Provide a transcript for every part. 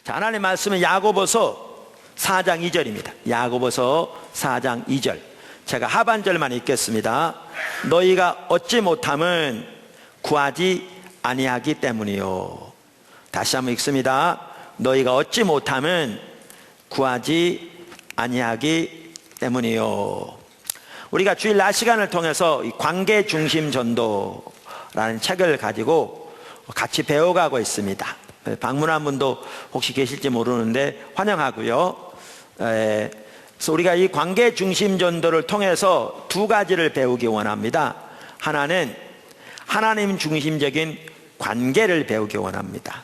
자, 하나님 말씀은 야고보서 4장 2절입니다. 야고보서 4장 2절. 제가 하반절만 읽겠습니다. 너희가 얻지 못함은 구하지 아니하기 때문이요. 다시 한번 읽습니다. 너희가 얻지 못함은 구하지 아니하기 때문이요. 우리가 주일 낮 시간을 통해서 관계 중심 전도라는 책을 가지고 같이 배워가고 있습니다. 방문한 분도 혹시 계실지 모르는데 환영하고요. 그래서 우리가 이 관계 중심 전도를 통해서 두 가지를 배우기 원합니다. 하나는 하나님 중심적인 관계를 배우기 원합니다.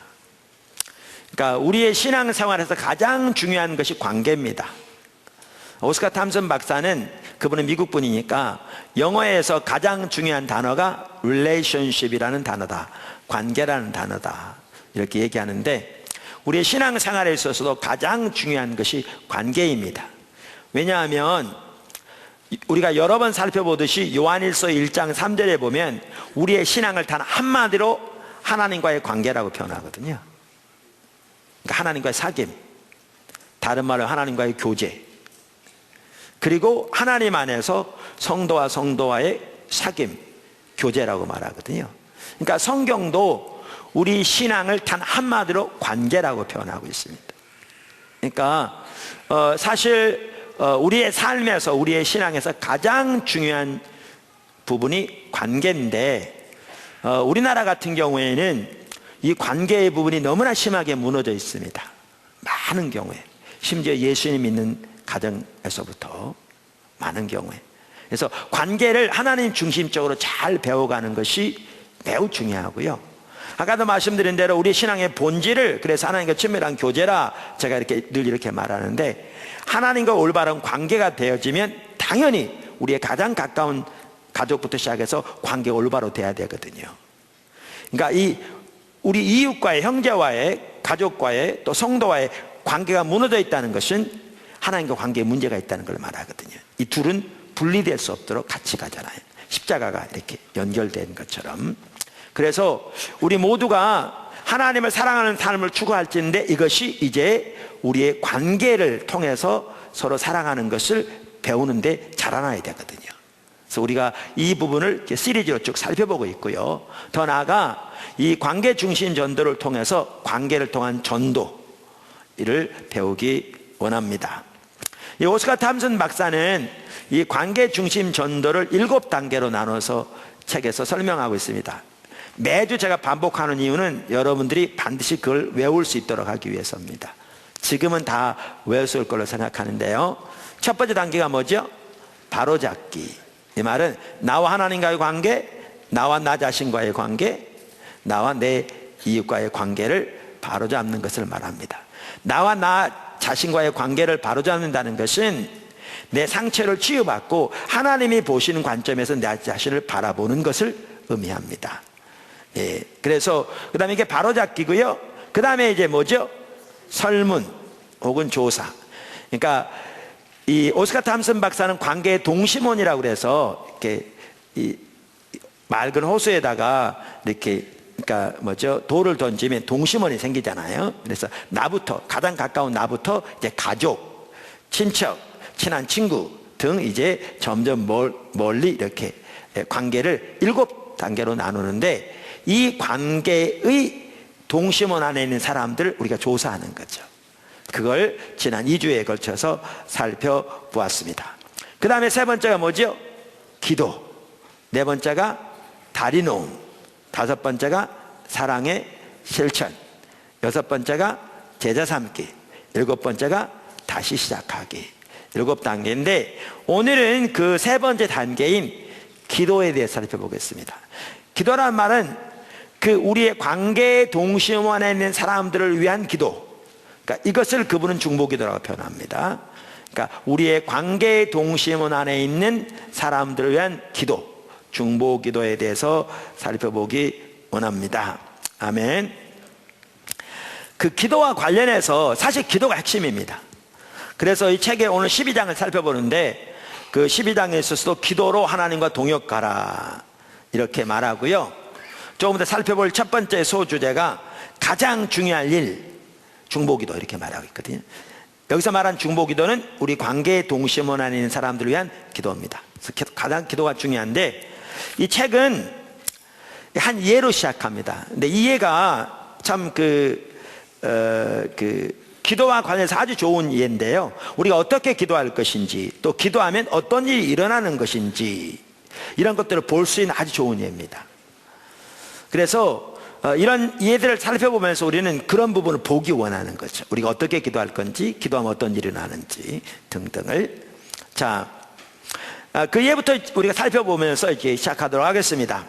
그러니까 우리의 신앙생활에서 가장 중요한 것이 관계입니다. 오스카 탐슨 박사는, 그분은 미국 분이니까 영어에서 가장 중요한 단어가 relationship이라는 단어다, 관계라는 단어다, 이렇게 얘기하는데, 우리의 신앙생활에 있어서도 가장 중요한 것이 관계입니다. 왜냐하면 우리가 여러 번 살펴보듯이 요한일서 1장 3절에 보면 우리의 신앙을 단 한마디로 하나님과의 관계라고 표현하거든요. 그러니까 하나님과의 사귐, 다른 말로 하나님과의 교제, 그리고 하나님 안에서 성도와 성도와의 사귐, 교제라고 말하거든요. 그러니까 성경도 우리 신앙을 단 한마디로 관계라고 표현하고 있습니다. 그러니까 사실 우리의 삶에서, 우리의 신앙에서 가장 중요한 부분이 관계인데, 우리나라 같은 경우에는 이 관계의 부분이 너무나 심하게 무너져 있습니다. 많은 경우에, 심지어 예수님 믿는 가정에서부터 많은 경우에. 그래서 관계를 하나님 중심적으로 잘 배워가는 것이 매우 중요하고요. 아까도 말씀드린 대로 우리 신앙의 본질을, 그래서 하나님과 친밀한 교제라 제가 늘 이렇게 말하는데, 하나님과 올바른 관계가 되어지면 당연히 우리의 가장 가까운 가족부터 시작해서 관계가 올바로 돼야 되거든요. 그러니까 우리 이웃과의, 형제와의, 가족과의, 또 성도와의 관계가 무너져 있다는 것은 하나님과 관계에 문제가 있다는 걸 말하거든요. 이 둘은 분리될 수 없도록 같이 가잖아요. 십자가가 이렇게 연결된 것처럼. 그래서 우리 모두가 하나님을 사랑하는 삶을 추구할지인데, 이것이 이제 우리의 관계를 통해서 서로 사랑하는 것을 배우는데 자라나야 되거든요. 그래서 우리가 이 부분을 시리즈로 쭉 살펴보고 있고요. 더 나아가 이 관계 중심 전도를 통해서 관계를 통한 전도를 배우기 원합니다. 이 오스카 탐슨 박사는 이 관계 중심 전도를 7단계로 나눠서 책에서 설명하고 있습니다. 매주 제가 반복하는 이유는 여러분들이 반드시 그걸 외울 수 있도록 하기 위해서입니다. 지금은 다 외웠을 걸로 생각하는데요. 첫 번째 단계가 뭐죠? 바로잡기. 이 말은 나와 하나님과의 관계, 나와 나 자신과의 관계, 나와 내 이웃과의 관계를 바로잡는 것을 말합니다. 나와 나 자신과의 관계를 바로잡는다는 것은 내 상처를 치유받고 하나님이 보시는 관점에서 내 자신을 바라보는 것을 의미합니다. 예, 그래서 그 다음에 이게 바로잡기고요. 그 다음에 이제 뭐죠? 설문 혹은 조사. 그러니까 이 오스카 탐슨 박사는 관계의 동심원이라고 그래서 이렇게 이 맑은 호수에다가 이렇게, 그러니까 뭐죠? 돌을 던지면 동심원이 생기잖아요. 그래서 나부터, 가장 가까운 나부터 이제 가족, 친척, 친한 친구 등 이제 점점 멀리 이렇게 관계를 7단계로 나누는데, 이 관계의 동심원 안에 있는 사람들을 우리가 조사하는 거죠. 그걸 지난 2주에 걸쳐서 살펴보았습니다. 그 다음에 세 번째가 뭐죠? 기도. 네 번째가 다리 놓음. 다섯 번째가 사랑의 실천. 여섯 번째가 제자 삼기. 일곱 번째가 다시 시작하기. 7단계인데 오늘은 그 세 번째 단계인 기도에 대해서 살펴보겠습니다. 기도란 말은 그 우리의 관계 동심원에 있는 사람들을 위한 기도, 그러니까 이것을 그분은 중보기도라고 표현합니다. 그러니까 우리의 관계 동심원 안에 있는 사람들을 위한 기도, 중보기도에 대해서 살펴보기 원합니다. 아멘. 그 기도와 관련해서 사실 기도가 핵심입니다. 그래서 이 책의 오늘 12장을 살펴보는데, 그 12장에 있어서도 기도로 하나님과 동역하라 이렇게 말하고요. 조금 더 살펴볼 첫 번째 소주제가 가장 중요한 일, 중보기도 이렇게 말하고 있거든요. 여기서 말한 중보기도는 우리 관계의 동심원 안에 있는 사람들을 위한 기도입니다. 그래서 가장 기도가 중요한데, 이 책은 한 예로 시작합니다. 근데 이 예가 참 기도와 관해서 아주 좋은 예인데요. 우리가 어떻게 기도할 것인지, 또 기도하면 어떤 일이 일어나는 것인지, 이런 것들을 볼 수 있는 아주 좋은 예입니다. 그래서 이런 예들을 살펴보면서 우리는 그런 부분을 보기 원하는 거죠. 우리가 어떻게 기도할 건지, 기도하면 어떤 일이 일어나는지 등등을. 자, 그 예부터 우리가 살펴보면서 이제 시작하도록 하겠습니다.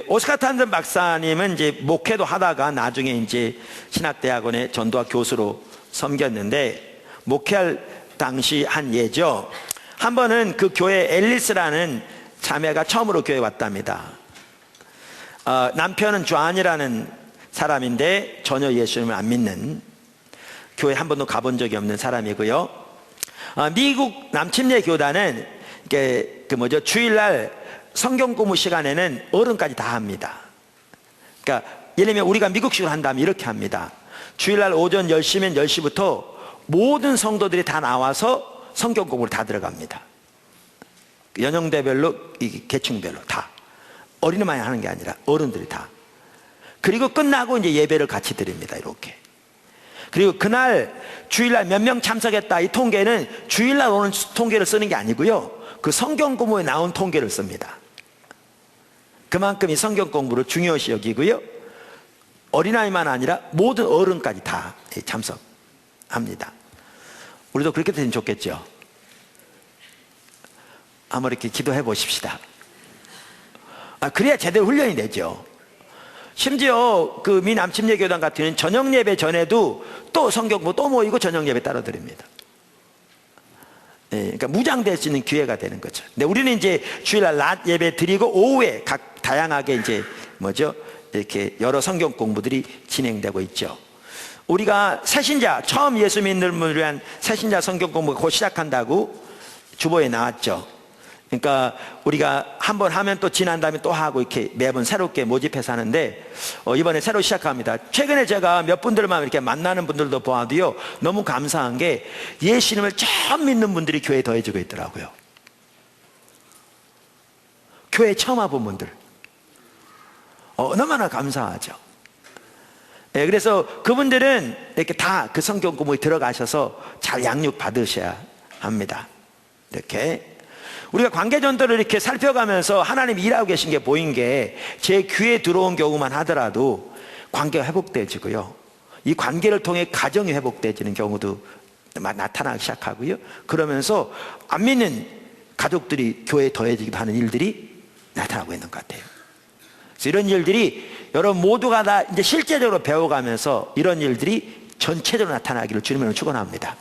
오스카 탄전 박사님은 이제 목회도 하다가 나중에 이제 신학대학원의 전도학 교수로 섬겼는데, 목회할 당시 한 예죠. 한 번은 그 교회 앨리스라는 자매가 처음으로 교회에 왔답니다. 남편은 존이라는 사람인데 전혀 예수님을 안 믿는, 교회 한 번도 가본 적이 없는 사람이고요. 미국 남침례 교단은 주일날 성경 공부 시간에는 어른까지 다 합니다. 그러니까 예를 들면 우리가 미국식으로 한다면 이렇게 합니다. 주일날 오전 10시면 10시부터 모든 성도들이 다 나와서 성경 공부를 다 들어갑니다. 연령대별로, 계층별로 다. 어린이만 하는 게 아니라 어른들이 다. 그리고 끝나고 이제 예배를 같이 드립니다. 이렇게. 그리고 그날 주일날 몇 명 참석했다, 이 통계는 주일날 오는 통계를 쓰는 게 아니고요, 그 성경 공부에 나온 통계를 씁니다. 그만큼 이 성경 공부를 중요시 여기고요, 어린아이만 아니라 모든 어른까지 다 참석합니다. 우리도 그렇게 되면 좋겠죠. 한번 이렇게 기도해 보십시다. 그래야 제대로 훈련이 되죠. 심지어 그 미 남침례 교단 같은 경우는 저녁 예배 전에도 또 성경 공부 또 모이고 저녁 예배 따로 드립니다. 그러니까 무장될 수 있는 기회가 되는 거죠. 근데 우리는 이제 주일날 낮 예배 드리고 오후에 각 다양하게 이제 이렇게 여러 성경 공부들이 진행되고 있죠. 우리가 새신자, 처음 예수 믿는 분을 위한 새신자 성경 공부가 곧 시작한다고 주보에 나왔죠. 그러니까 우리가 한번 하면 또 지난 다음에 또 하고 이렇게 매번 새롭게 모집해서 하는데, 이번에 새로 시작합니다. 최근에 제가 몇 분들만 이렇게 만나는 분들도 보아도요, 너무 감사한 게 예수님을 처음 믿는 분들이 교회에 더해지고 있더라고요. 교회 처음 와본 분들 얼마나 감사하죠. 그래서 그분들은 이렇게 다 그 성경 공부에 들어가셔서 잘 양육 받으셔야 합니다. 이렇게 우리가 관계 전도를 이렇게 살펴가면서 하나님이 일하고 계신 게 보인 게, 제 귀에 들어온 경우만 하더라도 관계가 회복되지고요, 이 관계를 통해 가정이 회복되지는 경우도 나타나기 시작하고요, 그러면서 안 믿는 가족들이 교회에 더해지기도 하는 일들이 나타나고 있는 것 같아요. 그래서 이런 일들이 여러분 모두가 다 이제 실제적으로 배워가면서 이런 일들이 전체적으로 나타나기를 주님으로 축원합니다.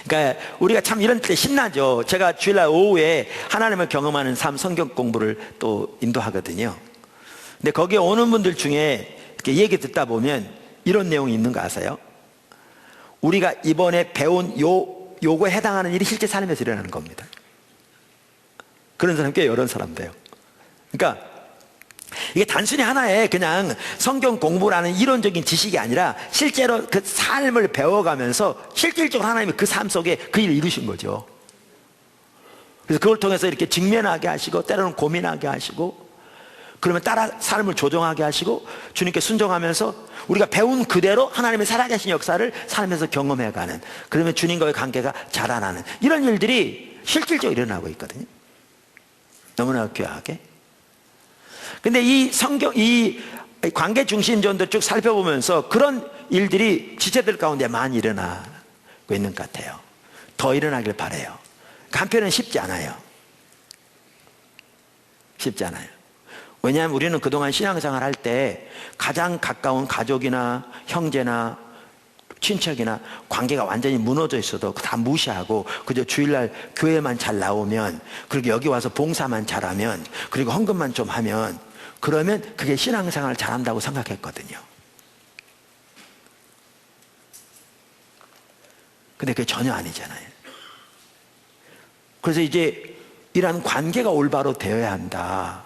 그러니까 우리가 참 이런 때 신나죠. 제가 주일날 오후에 하나님을 경험하는 삶 성경 공부를 또 인도하거든요. 근데 거기에 오는 분들 중에 이렇게 얘기 듣다 보면 이런 내용이 있는 거 아세요? 우리가 이번에 배운 요거에 해당하는 일이 실제 삶에서 일어나는 겁니다. 그런 사람 꽤 여러 사람 돼요. 그러니까 이게 단순히 하나의 그냥 성경 공부라는 이론적인 지식이 아니라 실제로 그 삶을 배워가면서 실질적으로 하나님이 그 삶 속에 그 일을 이루신 거죠. 그래서 그걸 통해서 이렇게 직면하게 하시고, 때로는 고민하게 하시고, 그러면 따라 삶을 조정하게 하시고, 주님께 순종하면서 우리가 배운 그대로 하나님의 살아계신 역사를 삶에서 경험해가는, 그러면 주님과의 관계가 자라나는 이런 일들이 실질적으로 일어나고 있거든요. 너무나 귀하게. 근데 이 관계 중심 전도 쭉 살펴보면서 그런 일들이 지체들 가운데 많이 일어나고 있는 것 같아요. 더 일어나길 바라요. 한편은 쉽지 않아요. 쉽지 않아요. 왜냐하면 우리는 그동안 신앙생활 할 때 가장 가까운 가족이나 형제나 친척이나 관계가 완전히 무너져 있어도 다 무시하고 그저 주일날 교회만 잘 나오면, 그리고 여기 와서 봉사만 잘하면, 그리고 헌금만 좀 하면, 그러면 그게 신앙생활을 잘한다고 생각했거든요. 근데 그게 전혀 아니잖아요. 그래서 이제 이러한 관계가 올바로 되어야 한다.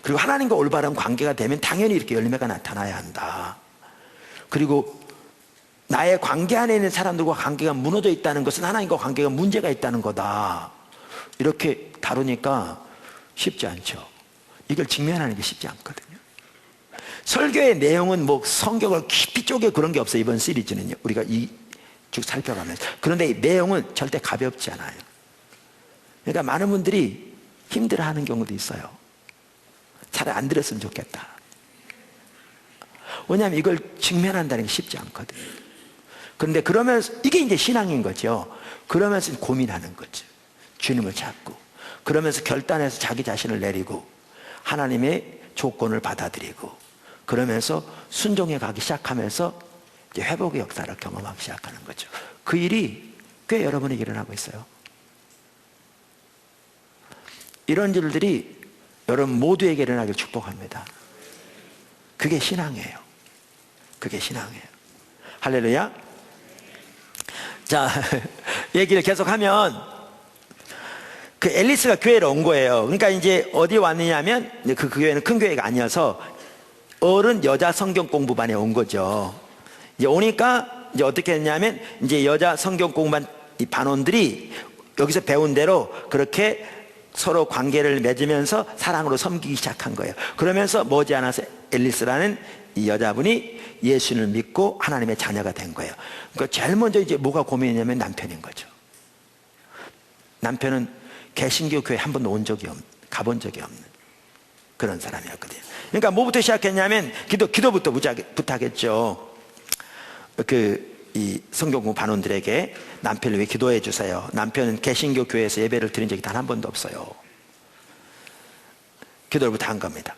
그리고 하나님과 올바른 관계가 되면 당연히 이렇게 열매가 나타나야 한다. 그리고 나의 관계 안에 있는 사람들과 관계가 무너져 있다는 것은 하나님과 관계가 문제가 있다는 거다. 이렇게 다루니까 쉽지 않죠. 이걸 직면하는 게 쉽지 않거든요. 설교의 내용은 뭐 성경을 깊이 쪼개 그런 게 없어요. 이번 시리즈는요. 우리가 쭉 살펴가면서. 그런데 이 내용은 절대 가볍지 않아요. 그러니까 많은 분들이 힘들어하는 경우도 있어요. 차라리 안 들었으면 좋겠다. 왜냐하면 이걸 직면한다는 게 쉽지 않거든요. 그런데 그러면서 이게 이제 신앙인 거죠. 그러면서 고민하는 거죠. 주님을 찾고 그러면서 결단해서 자기 자신을 내리고 하나님의 조건을 받아들이고 그러면서 순종해 가기 시작하면서 이제 회복의 역사를 경험하기 시작하는 거죠. 그 일이 꽤 여러분에게 일어나고 있어요. 이런 일들이 여러분 모두에게 일어나길 축복합니다. 그게 신앙이에요. 그게 신앙이에요. 할렐루야. 자, 얘기를 계속하면 그 앨리스가 교회로 온 거예요. 그러니까 이제 어디 왔느냐면 그 교회는 큰 교회가 아니어서 어른 여자 성경 공부반에 온 거죠. 이제 오니까 이제 어떻게 했냐면 이제 여자 성경 공부반 이 반원들이 여기서 배운 대로 그렇게 서로 관계를 맺으면서 사랑으로 섬기기 시작한 거예요. 그러면서 머지않아서 앨리스라는 이 여자분이 예수를 믿고 하나님의 자녀가 된 거예요. 그러니까 제일 먼저 이제 뭐가 고민이냐면 남편인 거죠. 남편은 개신교 교회 한 번도 가본 적이 없는 그런 사람이었거든요. 그러니까 뭐부터 시작했냐면 기도부터 부탁했죠. 이 성경공부 반원들에게 남편을 위해 기도해 주세요. 남편은 개신교 교회에서 예배를 드린 적이 단 한 번도 없어요. 기도를 부탁한 겁니다.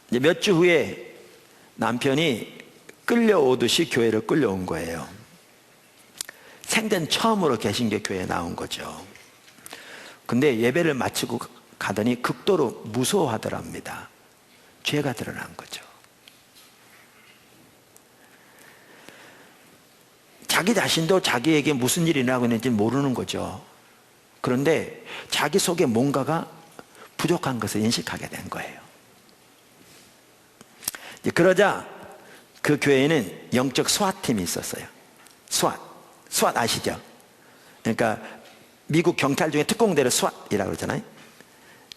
이제 몇 주 후에 남편이 끌려오듯이 교회를 끌려온 거예요. 생전 처음으로 개신교 교회에 나온 거죠. 근데 예배를 마치고 가더니 극도로 무서워하더랍니다. 죄가 드러난 거죠. 자기 자신도 자기에게 무슨 일이 일어나고 있는지 모르는 거죠. 그런데 자기 속에 뭔가가 부족한 것을 인식하게 된 거예요. 그러자 그 교회에는 영적 스왓팀이 있었어요. 스왓 아시죠? 그러니까 미국 경찰 중에 특공대를 스왓이라고 그러잖아요.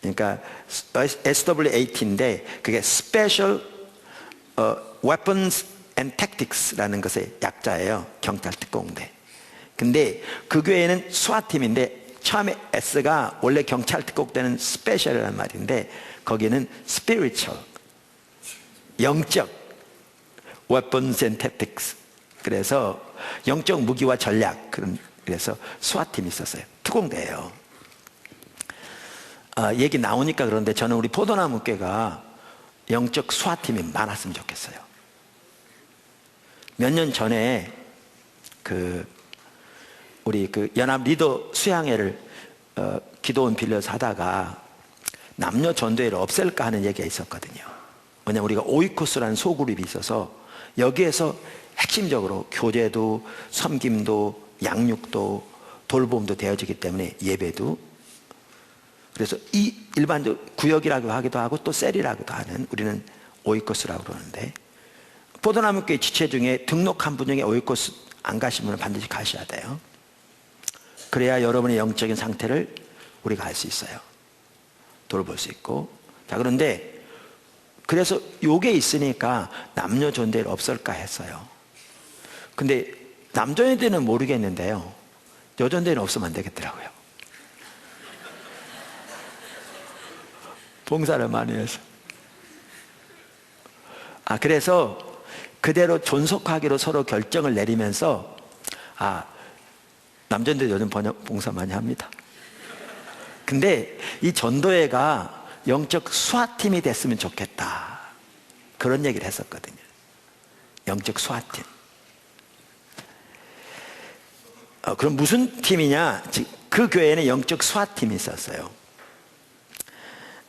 그러니까 SW-AT인데 그게 Special Weapons and Tactics라는 것의 약자예요. 경찰 특공대. 근데 그 교회는 스왓팀인데 처음에 S가 원래 경찰 특공대는 스페셜이라는 말인데 거기는 Spiritual, 영적 Weapons and Tactics. 그래서 영적 무기와 전략 그래서 스왓팀이 있었어요. 특공대예요. 얘기 나오니까 그런데 저는 우리 포도나무교회가 영적 스왓팀이 많았으면 좋겠어요. 몇 년 전에 우리 연합 리더 수양회를 기도원 빌려서 하다가 남녀 전도회를 없앨까 하는 얘기가 있었거든요. 왜냐하면 우리가 오이코스라는 소그룹이 있어서 여기에서 핵심적으로 교제도 섬김도 양육도 돌봄도 되어지기 때문에 예배도 그래서 이 일반적 구역이라고 하기도 하고 또 셀이라고도 하는 우리는 오이코스라고 그러는데 포도나무교회 지체 중에 등록한 분 중에 오이코스 안 가신 분은 반드시 가셔야 돼요. 그래야 여러분의 영적인 상태를 우리가 알 수 있어요. 돌볼 수 있고. 자, 그런데 그래서 요게 있으니까 남녀 전도회를 없을까 했어요. 근데 남전도회는 모르겠는데요. 여전도회는 없으면 안 되겠더라고요. 봉사를 많이 해서. 그래서 그대로 존속하기로 서로 결정을 내리면서 남전도회 요즘 봉사 많이 합니다. 근데 이 전도회가 영적 수화팀이 됐으면 좋겠다. 그런 얘기를 했었거든요. 영적 수화팀. 그럼 무슨 팀이냐? 그 교회에는 영적 수화팀이 있었어요.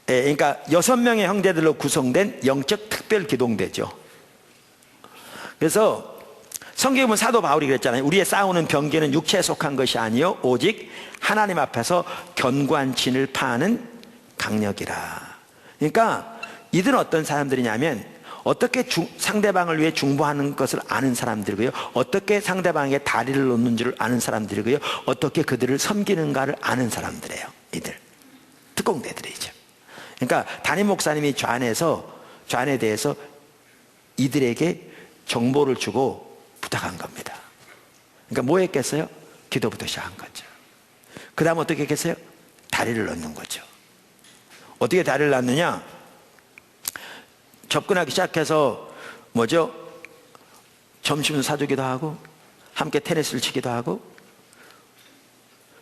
그러니까 6명의 형제들로 구성된 영적 특별 기동대죠. 그래서 성경에 보면 사도 바울이 그랬잖아요. 우리의 싸우는 병기는 육체에 속한 것이 아니요 오직 하나님 앞에서 견고한 진을 파하는 강력이라. 그러니까 이들은 어떤 사람들이냐면 어떻게 상대방을 위해 중보하는 것을 아는 사람들이고요, 어떻게 상대방에게 다리를 놓는 줄 아는 사람들이고요, 어떻게 그들을 섬기는가를 아는 사람들이에요. 이들 특공대들이죠. 그러니까 담임 목사님이 좌안에 대해서 이들에게 정보를 주고 부탁한 겁니다. 그러니까 뭐 했겠어요? 기도부터 시작한 거죠. 그 다음 어떻게 했겠어요? 다리를 놓는 거죠. 어떻게 다리를 놨느냐? 접근하기 시작해서 뭐죠? 점심을 사주기도 하고 함께 테니스를 치기도 하고,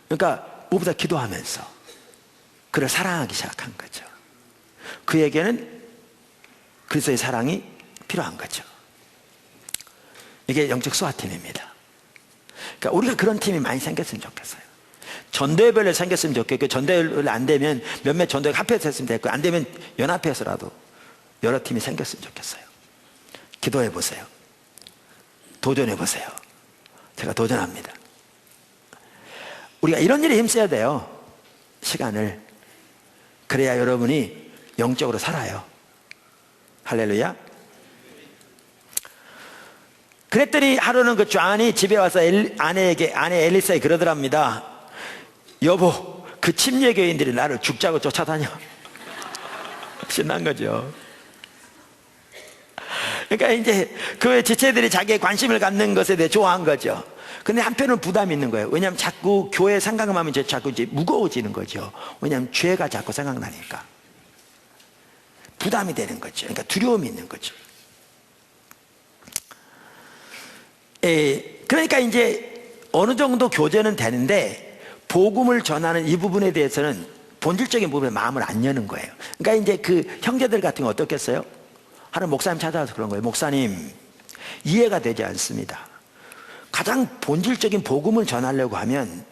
그러니까 무엇보다 기도하면서 그를 사랑하기 시작한 거죠. 그에게는 그리스도의 사랑이 필요한 거죠. 이게 영적 소아팀입니다. 그러니까 우리가 그런 팀이 많이 생겼으면 좋겠어요. 전도회별로 생겼으면 좋겠고, 전도회별로 안 되면 몇몇 전도회 합해서 했으면 됐고, 안 되면 연합해서라도 여러 팀이 생겼으면 좋겠어요. 기도해 보세요. 도전해 보세요. 제가 도전합니다. 우리가 이런 일에 힘써야 돼요. 시간을. 그래야 여러분이 영적으로 살아요. 할렐루야. 그랬더니 하루는 그 좌안이 집에 와서 아내 엘리사에 그러더랍니다. 여보, 그 침례교인들이 나를 죽자고 쫓아다녀. 신난 거죠. 그러니까 이제 그 지체들이 자기의 관심을 갖는 것에 대해 좋아한 거죠. 근데 한편은 부담이 있는 거예요. 왜냐하면 자꾸 교회 생각하면 자꾸 이제 무거워지는 거죠. 왜냐하면 죄가 자꾸 생각나니까 부담이 되는 거죠. 그러니까 두려움이 있는 거죠. 그러니까 이제 어느 정도 교제는 되는데 복음을 전하는 이 부분에 대해서는 본질적인 부분에 마음을 안 여는 거예요. 그러니까 이제 그 형제들 같은 거 어떻겠어요? 하는 목사님 찾아와서 그런 거예요. 목사님, 이해가 되지 않습니다. 가장 본질적인 복음을 전하려고 하면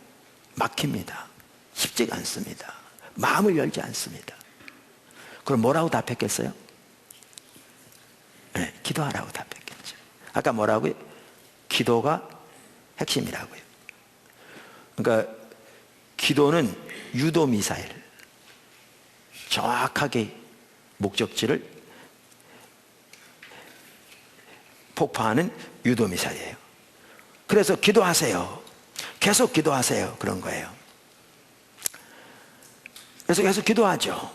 막힙니다. 쉽지가 않습니다. 마음을 열지 않습니다. 그럼 뭐라고 답했겠어요? 네, 기도하라고 답했겠죠. 아까 뭐라고요? 기도가 핵심이라고요. 그러니까 기도는 유도 미사일, 정확하게 목적지를 폭파하는 유도 미사일이에요. 그래서 기도하세요. 계속 기도하세요. 그런 거예요. 그래서 계속 기도하죠.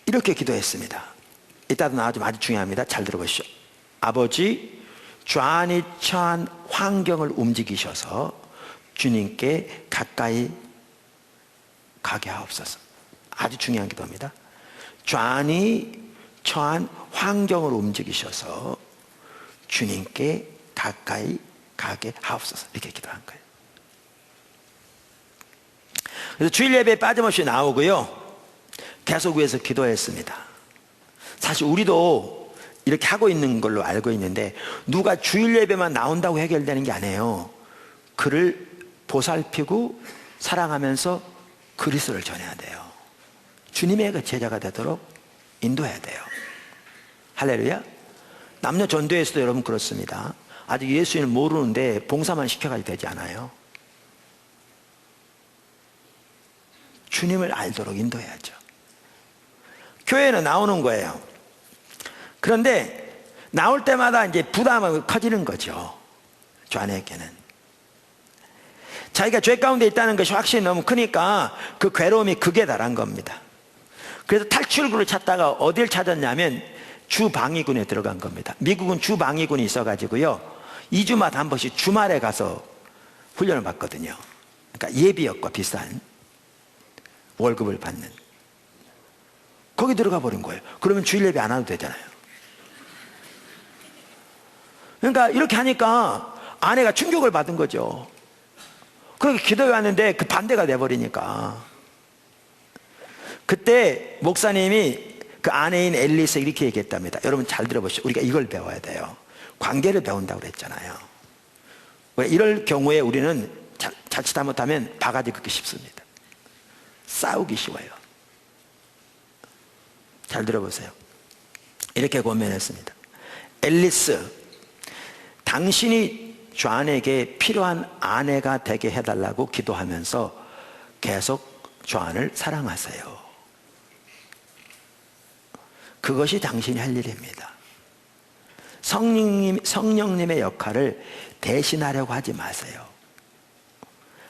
이렇게 기도했습니다. 이따도 나와주면 아주 중요합니다. 잘 들어보시죠. 아버지, 좌안이 처한 환경을 움직이셔서 주님께 가까이 가게 하옵소서. 아주 중요한 기도입니다. 좌안이 처한 환경을 움직이셔서 주님께 가까이 가게 하옵소서. 이렇게 기도한 거예요. 그래서 주일 예배에 빠짐없이 나오고요, 계속 위해서 기도했습니다. 사실 우리도 이렇게 하고 있는 걸로 알고 있는데, 누가 주일 예배만 나온다고 해결되는 게 아니에요. 그를 보살피고 사랑하면서 그리스도를 전해야 돼요. 주님의 그 제자가 되도록 인도해야 돼요. 할렐루야. 남녀 전도에서도 여러분 그렇습니다. 아직 예수님을 모르는데 봉사만 시켜가지고 되지 않아요. 주님을 알도록 인도해야죠. 교회는 나오는 거예요. 그런데 나올 때마다 이제 부담이 커지는 거죠. 좌안에게는 자기가 죄 가운데 있다는 것이 확신이 너무 크니까 그 괴로움이 극에 달한 겁니다. 그래서 탈출구를 찾다가 어딜 찾았냐면 주방위군에 들어간 겁니다. 미국은 주방위군이 있어가지고요, 2주마다 한 번씩 주말에 가서 훈련을 받거든요. 그러니까 예비역과 비슷한 월급을 받는, 거기 들어가 버린 거예요. 그러면 주일 예배 안 와도 되잖아요. 그러니까 이렇게 하니까 아내가 충격을 받은 거죠. 그렇게 기도해 왔는데 그 반대가 돼버리니까. 그때 목사님이 그 아내인 엘리사 이렇게 얘기했답니다. 여러분 잘 들어보시죠. 우리가 이걸 배워야 돼요. 관계를 배운다고 그랬잖아요. 왜 이럴 경우에 우리는 자칫 잘못하면 바가지 긋기 쉽습니다. 싸우기 쉬워요. 잘 들어보세요. 이렇게 고면했습니다. 앨리스, 당신이 존에게 필요한 아내가 되게 해달라고 기도하면서 계속 존을 사랑하세요. 그것이 당신이 할 일입니다. 성령님의 역할을 대신하려고 하지 마세요.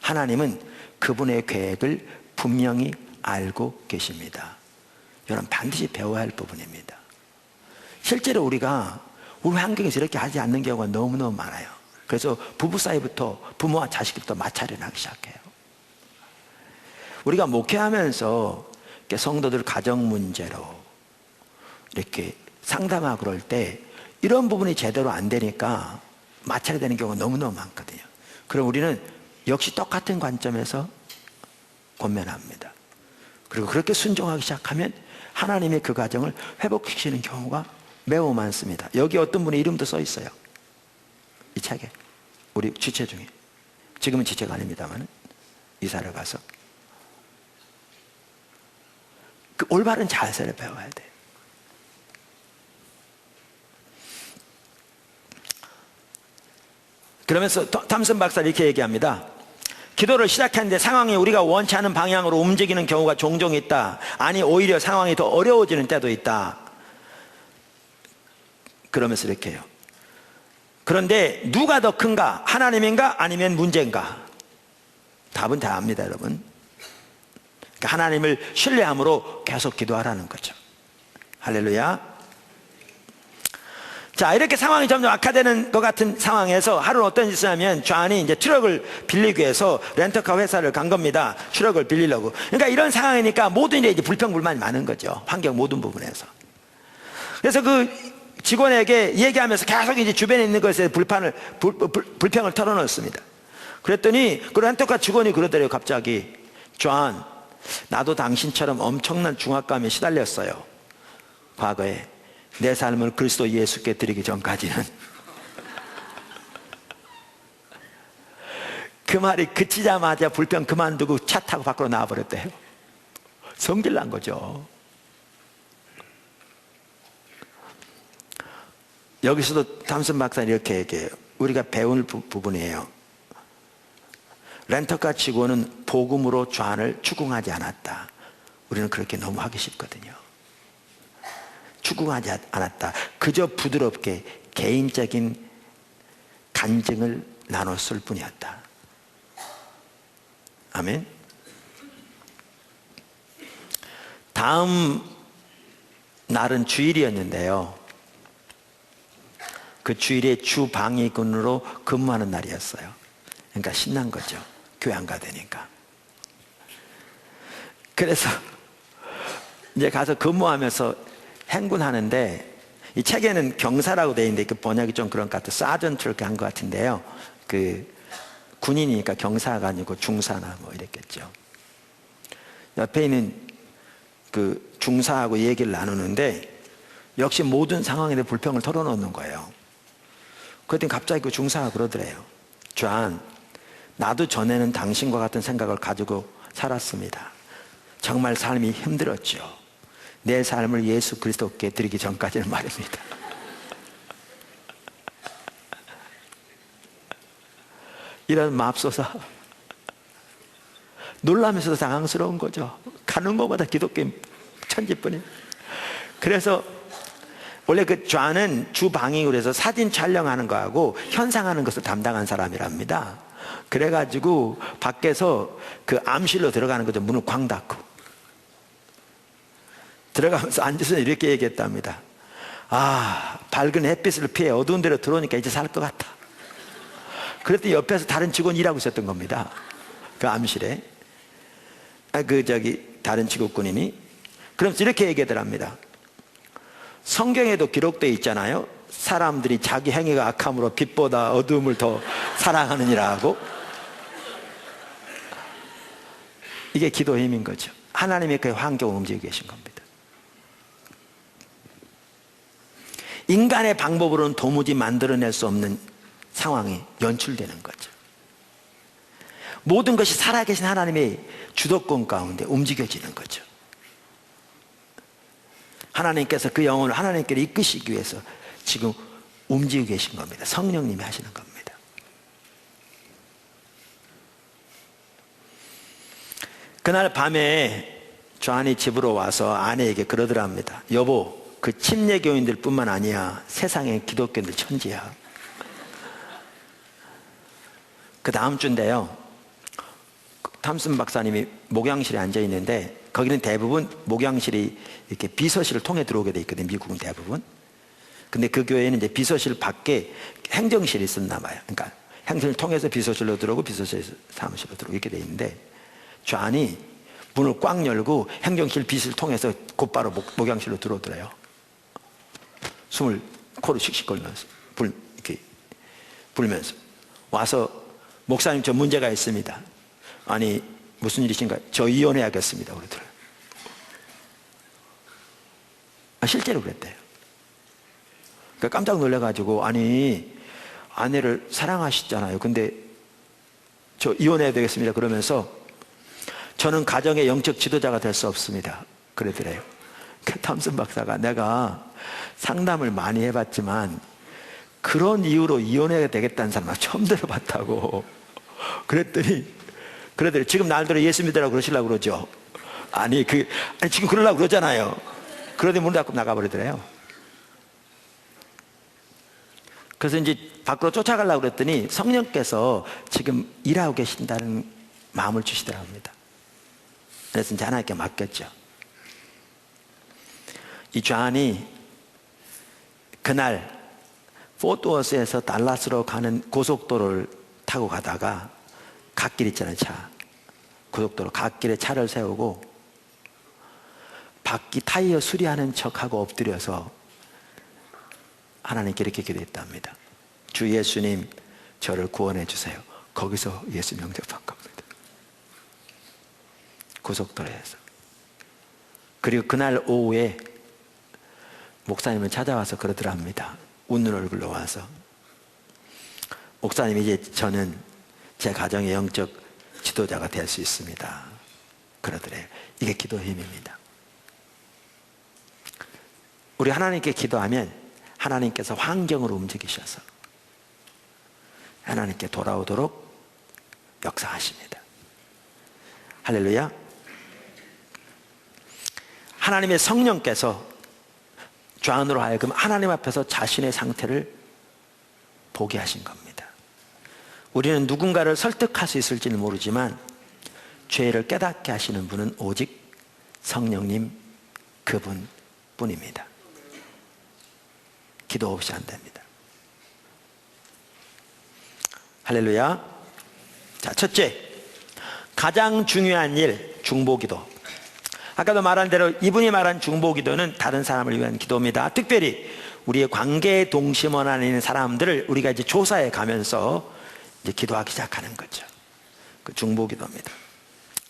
하나님은 그분의 계획을 분명히 알고 계십니다. 여러분, 반드시 배워야 할 부분입니다. 실제로 우리가 우리 환경에서 이렇게 하지 않는 경우가 너무너무 많아요. 그래서 부부 사이부터, 부모와 자식부터 마찰이 나기 시작해요. 우리가 목회하면서 성도들 가정 문제로 이렇게 상담하고 그럴 때 이런 부분이 제대로 안 되니까 마찰이 되는 경우가 너무너무 많거든요. 그럼 우리는 역시 똑같은 관점에서 권면합니다. 그리고 그렇게 순종하기 시작하면 하나님의 그 가정을 회복시키는 경우가 매우 많습니다. 여기 어떤 분의 이름도 써 있어요. 이 책에. 우리 지체 중에. 지금은 지체가 아닙니다만 이사를 가서 그 올바른 자세를 배워야 돼요. 그러면서 탐슨 박사는 이렇게 얘기합니다. 기도를 시작했는데 상황이 우리가 원치 않은 방향으로 움직이는 경우가 종종 있다. 아니, 오히려 상황이 더 어려워지는 때도 있다. 그러면서 이렇게 해요. 그런데 누가 더 큰가? 하나님인가? 아니면 문제인가? 답은 다 압니다, 여러분. 그러니까 하나님을 신뢰함으로 계속 기도하라는 거죠. 할렐루야. 자, 이렇게 상황이 점점 악화되는 것 같은 상황에서 하루는 어떤 짓을 하면 존이 이제 트럭을 빌리기 위해서 렌터카 회사를 간 겁니다. 트럭을 빌리려고. 그러니까 이런 상황이니까 모든 일에 이제 불평불만이 많은 거죠. 환경 모든 부분에서. 그래서 그 직원에게 얘기하면서 계속 이제 주변에 있는 것에 불평을 털어놓습니다. 그랬더니 그 렌터카 직원이 그러더래요. 갑자기, 존, 나도 당신처럼 엄청난 중압감에 시달렸어요. 과거에. 내 삶을 그리스도 예수께 드리기 전까지는. 그 말이 그치자마자 불평 그만두고 차 타고 밖으로 나와버렸대요. 성질 난 거죠. 여기서도 탐슨 박사는 이렇게 얘기해요. 우리가 배울 부분이에요. 렌터카 직원은 복음으로 존을 추궁하지 않았다. 우리는 그렇게 너무 하기 쉽거든요. 추궁하지 않았다. 그저 부드럽게 개인적인 간증을 나눴을 뿐이었다. 아멘. 다음 날은 주일이었는데요. 그 주일에 주방위군으로 근무하는 날이었어요. 그러니까 신난 거죠. 교회 안 가되니까. 그래서 이제 가서 근무하면서 행군하는데, 이 책에는 경사라고 되어 있는데 그 번역이 좀 그런 것 같아요. 사전트를 한 것 같은데요. 그 군인이니까 경사가 아니고 중사나 뭐 이랬겠죠. 옆에 있는 그 중사하고 얘기를 나누는데 역시 모든 상황에 대해 불평을 털어놓는 거예요. 그랬더니 갑자기 그 중사가 그러더래요. 존, 나도 전에는 당신과 같은 생각을 가지고 살았습니다. 정말 삶이 힘들었죠. 내 삶을 예수 그리스도께 드리기 전까지는 말입니다. 이런 맙소사. 놀라면서도 당황스러운 거죠. 가는 것마다 기독교 천지뿐이에요. 그래서 원래 그 존은 주방위로 해서 사진 촬영하는 거하고 현상하는 것을 담당한 사람이랍니다. 그래가지고 밖에서 그 암실로 들어가는 거죠. 문을 쾅 닫고 들어가면서 앉아서 이렇게 얘기했답니다. 아, 밝은 햇빛을 피해 어두운 데로 들어오니까 이제 살 것 같아. 그랬더니 옆에서 다른 직원이 일하고 있었던 겁니다. 그 암실에. 다른 직업군인이. 그러면서 이렇게 얘기하더랍니다. 성경에도 기록되어 있잖아요. 사람들이 자기 행위가 악함으로 빛보다 어두움을 더 사랑하느니라 하고. 이게 기도의 힘인 거죠. 하나님의 그 환경을 움직이고 계신 겁니다. 인간의 방법으로는 도무지 만들어낼 수 없는 상황이 연출되는 거죠. 모든 것이 살아계신 하나님의 주도권 가운데 움직여지는 거죠. 하나님께서 그 영혼을 하나님께로 이끄시기 위해서 지금 움직이고 계신 겁니다. 성령님이 하시는 겁니다. 그날 밤에 존이 집으로 와서 아내에게 그러더랍니다. 여보, 그 침례교인들 뿐만 아니야. 세상의 기독교인들 천지야. 그 다음 주인데요, 탐슨 박사님이 목양실에 앉아 있는데, 거기는 대부분 목양실이 이렇게 비서실을 통해 들어오게 돼 있거든요. 미국은 대부분. 근데 그 교회는 이제 비서실 밖에 행정실이 있었나 봐요. 그러니까 행정을 통해서 비서실로 들어오고 비서실에서 사무실로 들어오고 이렇게 돼 있는데, 좌안이 문을 꽉 열고 행정실 비서실 통해서 곧바로 목양실로 들어오더래요. 숨을 코로 씩씩 걸면서 이렇게 불면서 와서, 목사님 저 문제가 있습니다. 아니 무슨 일이신가요? 저 이혼해야겠습니다 그러더래요. 실제로 그랬대요. 그러니까 깜짝 놀라가지고, 아니 아내를 사랑하시잖아요. 근데 저 이혼해야 되겠습니다 그러면서, 저는 가정의 영적 지도자가 될 수 없습니다 그러더래요. 그 탐슨 박사가, 내가 상담을 많이 해봤지만 그런 이유로 이혼해야 되겠다는 사람은 처음 들어봤다고. 그랬더니 지금 날들어 예수 믿으라고 그러시려고 그러죠. 아니 지금 그러려고 그러잖아요. 그러더니 문 닫고 나가버리더래요. 그래서 이제 밖으로 쫓아가려고 그랬더니 성령께서 지금 일하고 계신다는 마음을 주시더라고 합니다. 그래서 이제 하나님께 맡겼죠. 이 좌안이 그날 포트워스에서 달라스로 가는 고속도로를 타고 가다가, 갓길 있잖아요, 고속도로 갓길에 차를 세우고 바퀴 타이어 수리하는 척하고 엎드려서 하나님께 이렇게 기도했답니다. 주 예수님, 저를 구원해 주세요. 거기서 예수 영접한 겁니다. 고속도로에서. 그리고 그날 오후에 목사님을 찾아와서 그러더랍니다. 웃는 얼굴로 와서, 목사님, 이제 저는 제 가정의 영적 지도자가 될 수 있습니다 그러더래요. 이게 기도의 힘입니다. 우리 하나님께 기도하면 하나님께서 환경을 움직이셔서 하나님께 돌아오도록 역사하십니다. 할렐루야. 하나님의 성령께서 좌안으로 하여금 하나님 앞에서 자신의 상태를 보게 하신 겁니다. 우리는 누군가를 설득할 수 있을지는 모르지만 죄를 깨닫게 하시는 분은 오직 성령님 그분뿐입니다. 기도 없이 안 됩니다. 할렐루야. 자, 첫째, 가장 중요한 일, 중보기도. 아까도 말한 대로 이분이 말한 중보기도는 다른 사람을 위한 기도입니다. 특별히 우리의 관계에 동심원 안에 있는 사람들을 우리가 이제 조사해 가면서 이제 기도하기 시작하는 거죠. 그 중보기도입니다.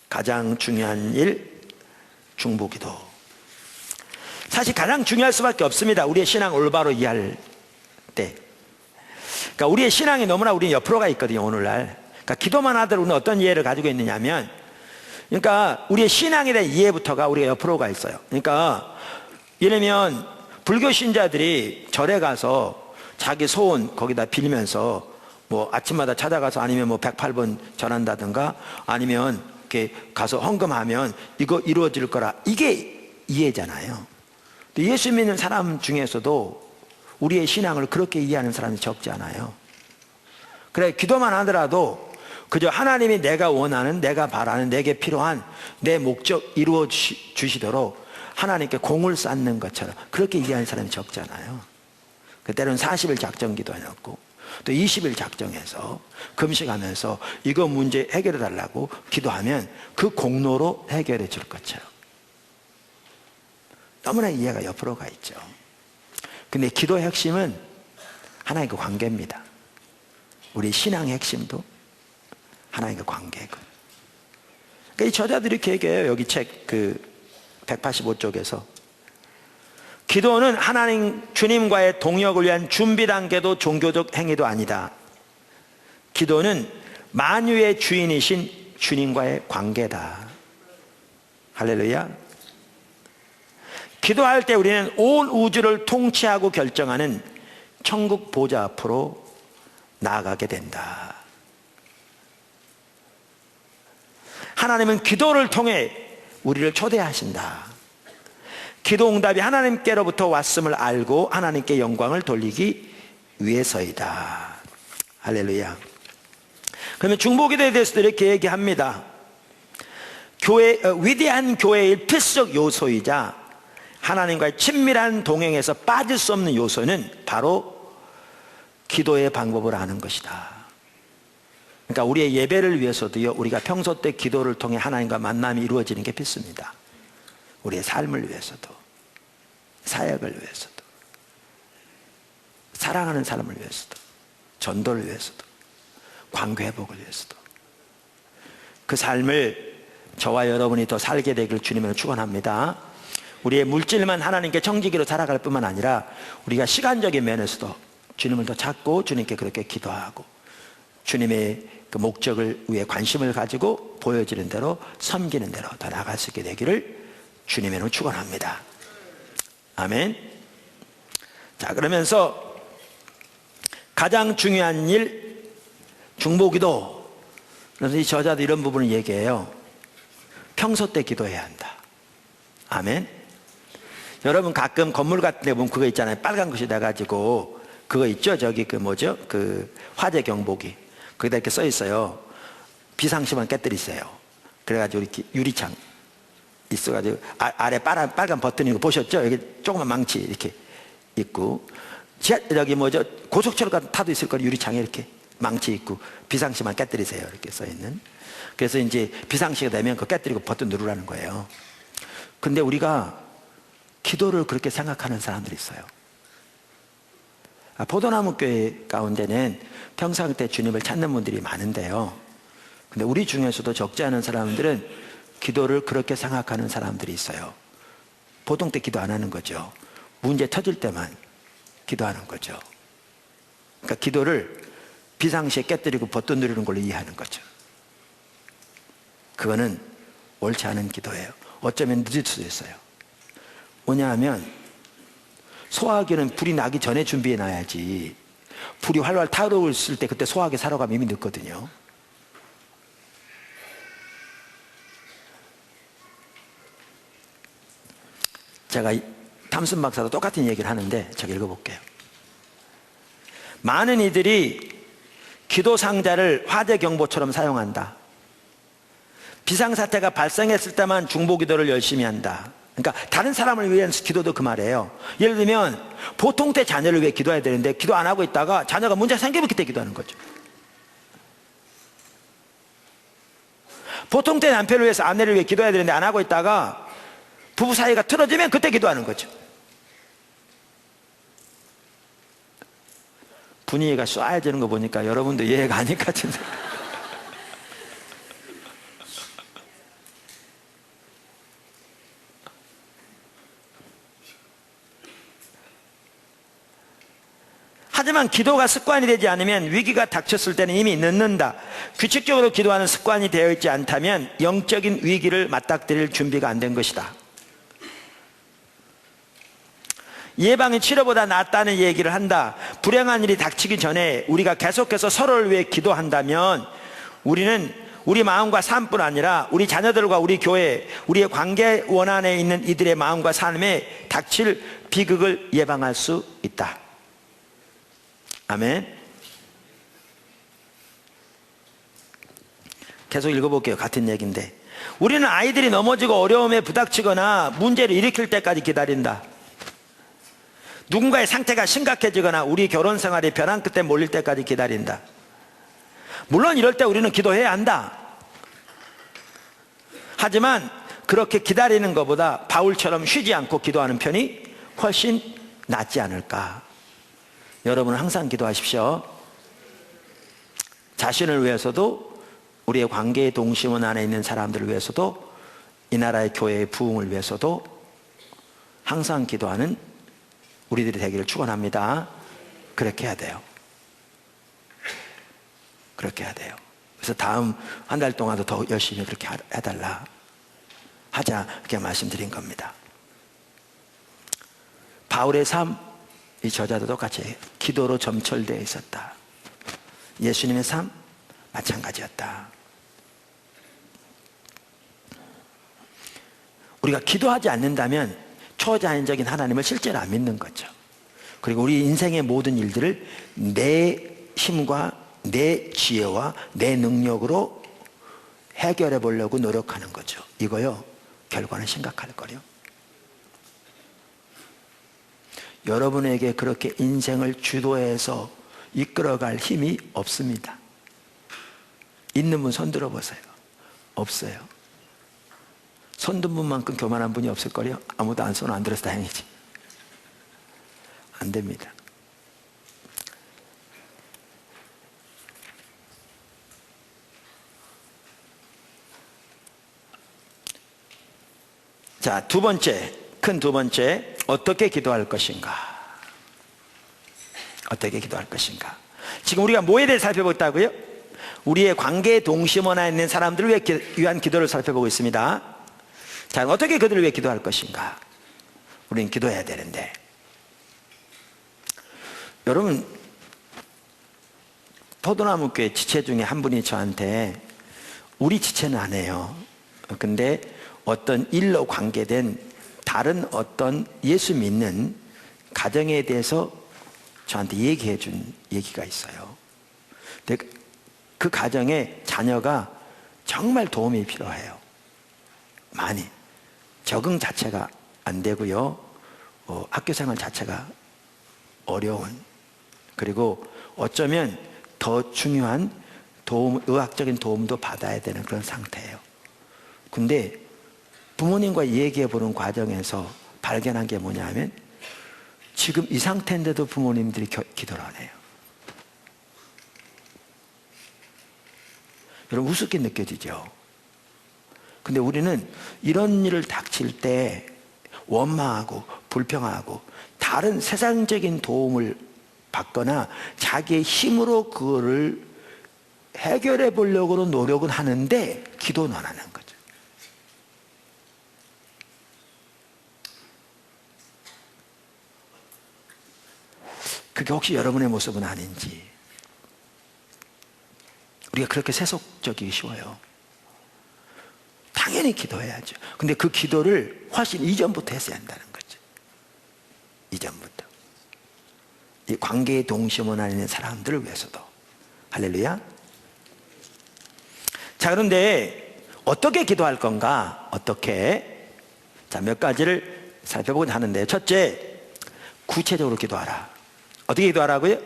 가장 중요한 일, 중보기도. 사실 가장 중요할 수밖에 없습니다. 우리의 신앙 올바로 이해할 때. 그러니까 우리의 신앙이 너무나 우리 옆으로 가 있거든요, 오늘날. 그러니까 기도만 하더라도 우리는 어떤 이해를 가지고 있느냐면, 그러니까 우리의 신앙에 대한 이해부터가 우리가 옆으로 가 있어요. 그러니까 예를 들면 불교 신자들이 절에 가서 자기 소원 거기다 빌면서 뭐 아침마다 찾아가서, 아니면 뭐 108번 전한다든가, 아니면 이렇게 가서 헌금하면 이거 이루어질 거라, 이게 이해잖아요. 예수 믿는 사람 중에서도 우리의 신앙을 그렇게 이해하는 사람이 적지 않아요. 그래, 기도만 하더라도 그저 하나님이 내가 원하는, 내가 바라는, 내게 필요한 내 목적 이루어 주시도록 하나님께 공을 쌓는 것처럼 그렇게 이해하는 사람이 적잖아요. 때로는 40일 작정 기도해놓고 또 20일 작정해서 금식하면서 이거 문제 해결해 달라고 기도하면 그 공로로 해결해 줄 것처럼 너무나 이해가 옆으로 가 있죠. 근데 기도의 핵심은 하나님과 관계입니다. 우리 신앙의 핵심도 하나님과 관계고. 그러니까 이 저자들이 이렇게 얘기해요. 여기 책 185쪽에서 기도는 하나님 주님과의 동역을 위한 준비 단계도 종교적 행위도 아니다. 기도는 만유의 주인이신 주님과의 관계다. 할렐루야. 기도할 때 우리는 온 우주를 통치하고 결정하는 천국 보좌 앞으로 나아가게 된다. 하나님은 기도를 통해 우리를 초대하신다. 기도 응답이 하나님께로부터 왔음을 알고 하나님께 영광을 돌리기 위해서이다. 할렐루야. 그러면 중보기도에 대해서도 이렇게 얘기합니다. 위대한 교회의 필수적 요소이자 하나님과의 친밀한 동행에서 빠질 수 없는 요소는 바로 기도의 방법을 아는 것이다. 그러니까 우리의 예배를 위해서도요, 우리가 평소 때 기도를 통해 하나님과 만남이 이루어지는 게 필수입니다. 우리의 삶을 위해서도, 사역을 위해서도, 사랑하는 사람을 위해서도, 전도를 위해서도, 관계 회복을 위해서도, 그 삶을 저와 여러분이 더 살게 되기를 주님으로 축원합니다. 우리의 물질만 하나님께 청지기로 살아갈 뿐만 아니라 우리가 시간적인 면에서도 주님을 더 찾고 주님께 그렇게 기도하고 주님의 그 목적을 위해 관심을 가지고 보여지는 대로 섬기는 대로 더 나아갈 수 있게 되기를 주님으로 축원합니다. 아멘. 자, 그러면서 가장 중요한 일, 중보기도. 그래서 이 저자도 이런 부분을 얘기해요. 평소 때 기도해야 한다. 아멘. 여러분 가끔 건물 같은 데 보면 그거 있잖아요. 빨간 것이 돼가지고 그거 있죠. 저기 그 뭐죠? 그 화재 경보기. 거기다 이렇게 써 있어요. 비상시만 깨뜨리세요. 그래가지고 이렇게 유리창 있어가지고 아래 빨간 버튼이 거 보셨죠? 여기 조그만 망치 이렇게 있고, 여기 뭐죠? 고속철 같은 타도 있을 거예요. 유리창에 이렇게 망치 있고 비상시만 깨뜨리세요. 이렇게 써 있는. 그래서 이제 비상시가 되면 그거 깨뜨리고 버튼 누르라는 거예요. 근데 우리가 기도를 그렇게 생각하는 사람들이 있어요. 포도나무 교회 가운데는 평상 때 주님을 찾는 분들이 많은데요. 근데 우리 중에서도 적지 않은 사람들은 기도를 그렇게 생각하는 사람들이 있어요. 보통 때 기도 안 하는 거죠. 문제 터질 때만 기도하는 거죠. 그러니까 기도를 비상시에 깨뜨리고 버튼 누르는 걸로 이해하는 거죠. 그거는 옳지 않은 기도예요. 어쩌면 늦을 수도 있어요. 뭐냐 하면 소화기는 불이 나기 전에 준비해 놔야지, 불이 활활 타오르을 때 그때 소화기 사러 가면 이미 늦거든요. 제가 탐슨 박사도 똑같은 얘기를 하는데 제가 읽어볼게요. 많은 이들이 기도 상자를 화재 경보처럼 사용한다. 비상사태가 발생했을 때만 중보기도를 열심히 한다. 그러니까 다른 사람을 위한 기도도 그 말이에요. 예를 들면 보통 때 자녀를 위해 기도해야 되는데 기도 안 하고 있다가 자녀가 문제 생기면 그때 기도하는 거죠. 보통 때 남편을 위해서 아내를 위해 기도해야 되는데 안 하고 있다가 부부 사이가 틀어지면 그때 기도하는 거죠. 분위기가 쏴해지는 거 보니까 여러분도 이해가 아닐 것 같은데. 하지만 기도가 습관이 되지 않으면 위기가 닥쳤을 때는 이미 늦는다. 규칙적으로 기도하는 습관이 되어 있지 않다면 영적인 위기를 맞닥뜨릴 준비가 안 된 것이다. 예방이 치료보다 낫다는 얘기를 한다. 불행한 일이 닥치기 전에 우리가 계속해서 서로를 위해 기도한다면 우리는 우리 마음과 삶뿐 아니라 우리 자녀들과 우리 교회, 우리의 관계 원안에 있는 이들의 마음과 삶에 닥칠 비극을 예방할 수 있다. 아멘. 계속 읽어볼게요. 같은 얘기인데, 우리는 아이들이 넘어지고 어려움에 부닥치거나 문제를 일으킬 때까지 기다린다. 누군가의 상태가 심각해지거나 우리 결혼 생활이 벼랑 끝에 몰릴 때까지 기다린다. 물론 이럴 때 우리는 기도해야 한다. 하지만 그렇게 기다리는 것보다 바울처럼 쉬지 않고 기도하는 편이 훨씬 낫지 않을까. 여러분은 항상 기도하십시오. 자신을 위해서도, 우리의 관계의 동심원 안에 있는 사람들을 위해서도, 이 나라의 교회의 부흥을 위해서도 항상 기도하는 우리들이 되기를 축원합니다. 그렇게 해야 돼요. 그렇게 해야 돼요. 그래서 다음 한 달 동안도 더 열심히 그렇게 해달라, 하자, 그렇게 말씀드린 겁니다. 바울의 삶, 이 저자도 똑같이 기도로 점철되어 있었다. 예수님의 삶 마찬가지였다. 우리가 기도하지 않는다면 초자연적인 하나님을 실제로 안 믿는 거죠. 그리고 우리 인생의 모든 일들을 내 힘과 내 지혜와 내 능력으로 해결해 보려고 노력하는 거죠. 이거요, 결과는 심각할 거요. 여러분에게 그렇게 인생을 주도해서 이끌어갈 힘이 없습니다. 있는 분 손 들어보세요. 없어요. 손 든 분만큼 교만한 분이 없을 거요. 아무도 손 안 들어서 다행이지. 안 됩니다. 자, 두 번째, 큰 두 번째, 어떻게 기도할 것인가? 어떻게 기도할 것인가? 지금 우리가 뭐에 대해 살펴보고 있다고요? 우리의 관계에 동심원에 있는 사람들을 위한 기도를 살펴보고 있습니다. 자, 어떻게 그들을 위해 기도할 것인가? 우리는 기도해야 되는데, 여러분, 포도나무교회 지체 중에 한 분이 저한테, 우리 지체는 안 해요. 근데 어떤 일로 관계된 다른 어떤 예수 믿는 가정에 대해서 저한테 얘기해 준 얘기가 있어요. 근데 그 가정에 자녀가 정말 도움이 필요해요. 많이. 적응 자체가 안 되고요. 학교 생활 자체가 어려운, 그리고 어쩌면 더 중요한 도움, 의학적인 도움도 받아야 되는 그런 상태예요. 근데 부모님과 얘기해 보는 과정에서 발견한 게 뭐냐면, 지금 이 상태인데도 부모님들이 기도를 안 해요. 여러분, 우습게 느껴지죠? 근데 우리는 이런 일을 닥칠 때 원망하고 불평하고 다른 세상적인 도움을 받거나 자기의 힘으로 그거를 해결해 보려고 노력은 하는데 기도는 안 하는 거죠. 그게 혹시 여러분의 모습은 아닌지. 우리가 그렇게 세속적이기 쉬워요. 당연히 기도해야죠. 근데 그 기도를 훨씬 이전부터 했어야 한다는 거죠. 이전부터. 이 관계의 동심원 안에 있는 사람들을 위해서도. 할렐루야. 자, 그런데 어떻게 기도할 건가? 어떻게? 자, 몇 가지를 살펴보고자 하는데, 첫째, 구체적으로 기도하라. 어떻게 기도하라고요?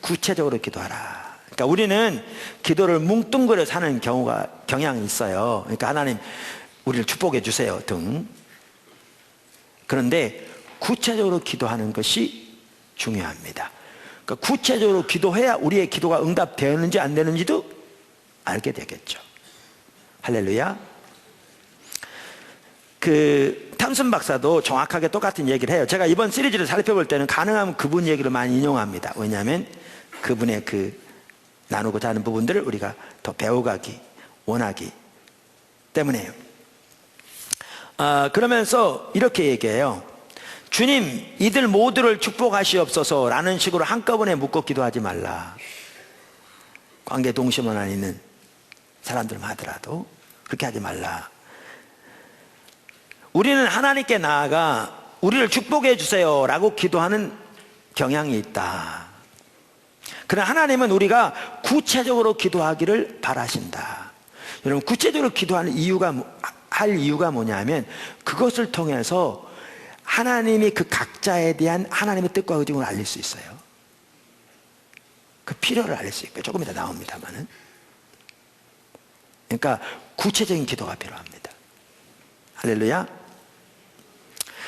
구체적으로 기도하라. 그러니까 우리는 기도를 뭉뚱그려서 하는 경향이 있어요. 그러니까 하나님, 우리를 축복해 주세요 등. 그런데 구체적으로 기도하는 것이 중요합니다. 그러니까 구체적으로 기도해야 우리의 기도가 응답되었는지 안 되는지도 알게 되겠죠. 할렐루야. 그 탐슨 박사도 정확하게 똑같은 얘기를 해요. 제가 이번 시리즈를 살펴볼 때는 가능하면 그분 얘기를 많이 인용합니다. 왜냐하면 그분의 그 나누고자 하는 부분들을 우리가 더 배워가기 원하기 때문에요. 그러면서 이렇게 얘기해요. 주님, 이들 모두를 축복하시옵소서 라는 식으로 한꺼번에 묶어 기도하지 말라. 관계 동심원 안에 있는 사람들만 하더라도 그렇게 하지 말라. 우리는 하나님께 나아가 우리를 축복해 주세요 라고 기도하는 경향이 있다. 그러나 하나님은 우리가 구체적으로 기도하기를 바라신다. 여러분, 구체적으로 기도하는 할 이유가 뭐냐면, 그것을 통해서 하나님이 그 각자에 대한 하나님의 뜻과 의중을 알릴 수 있어요. 그 필요를 알릴 수 있고요. 조금 이따 나옵니다만은. 그러니까 구체적인 기도가 필요합니다. 할렐루야.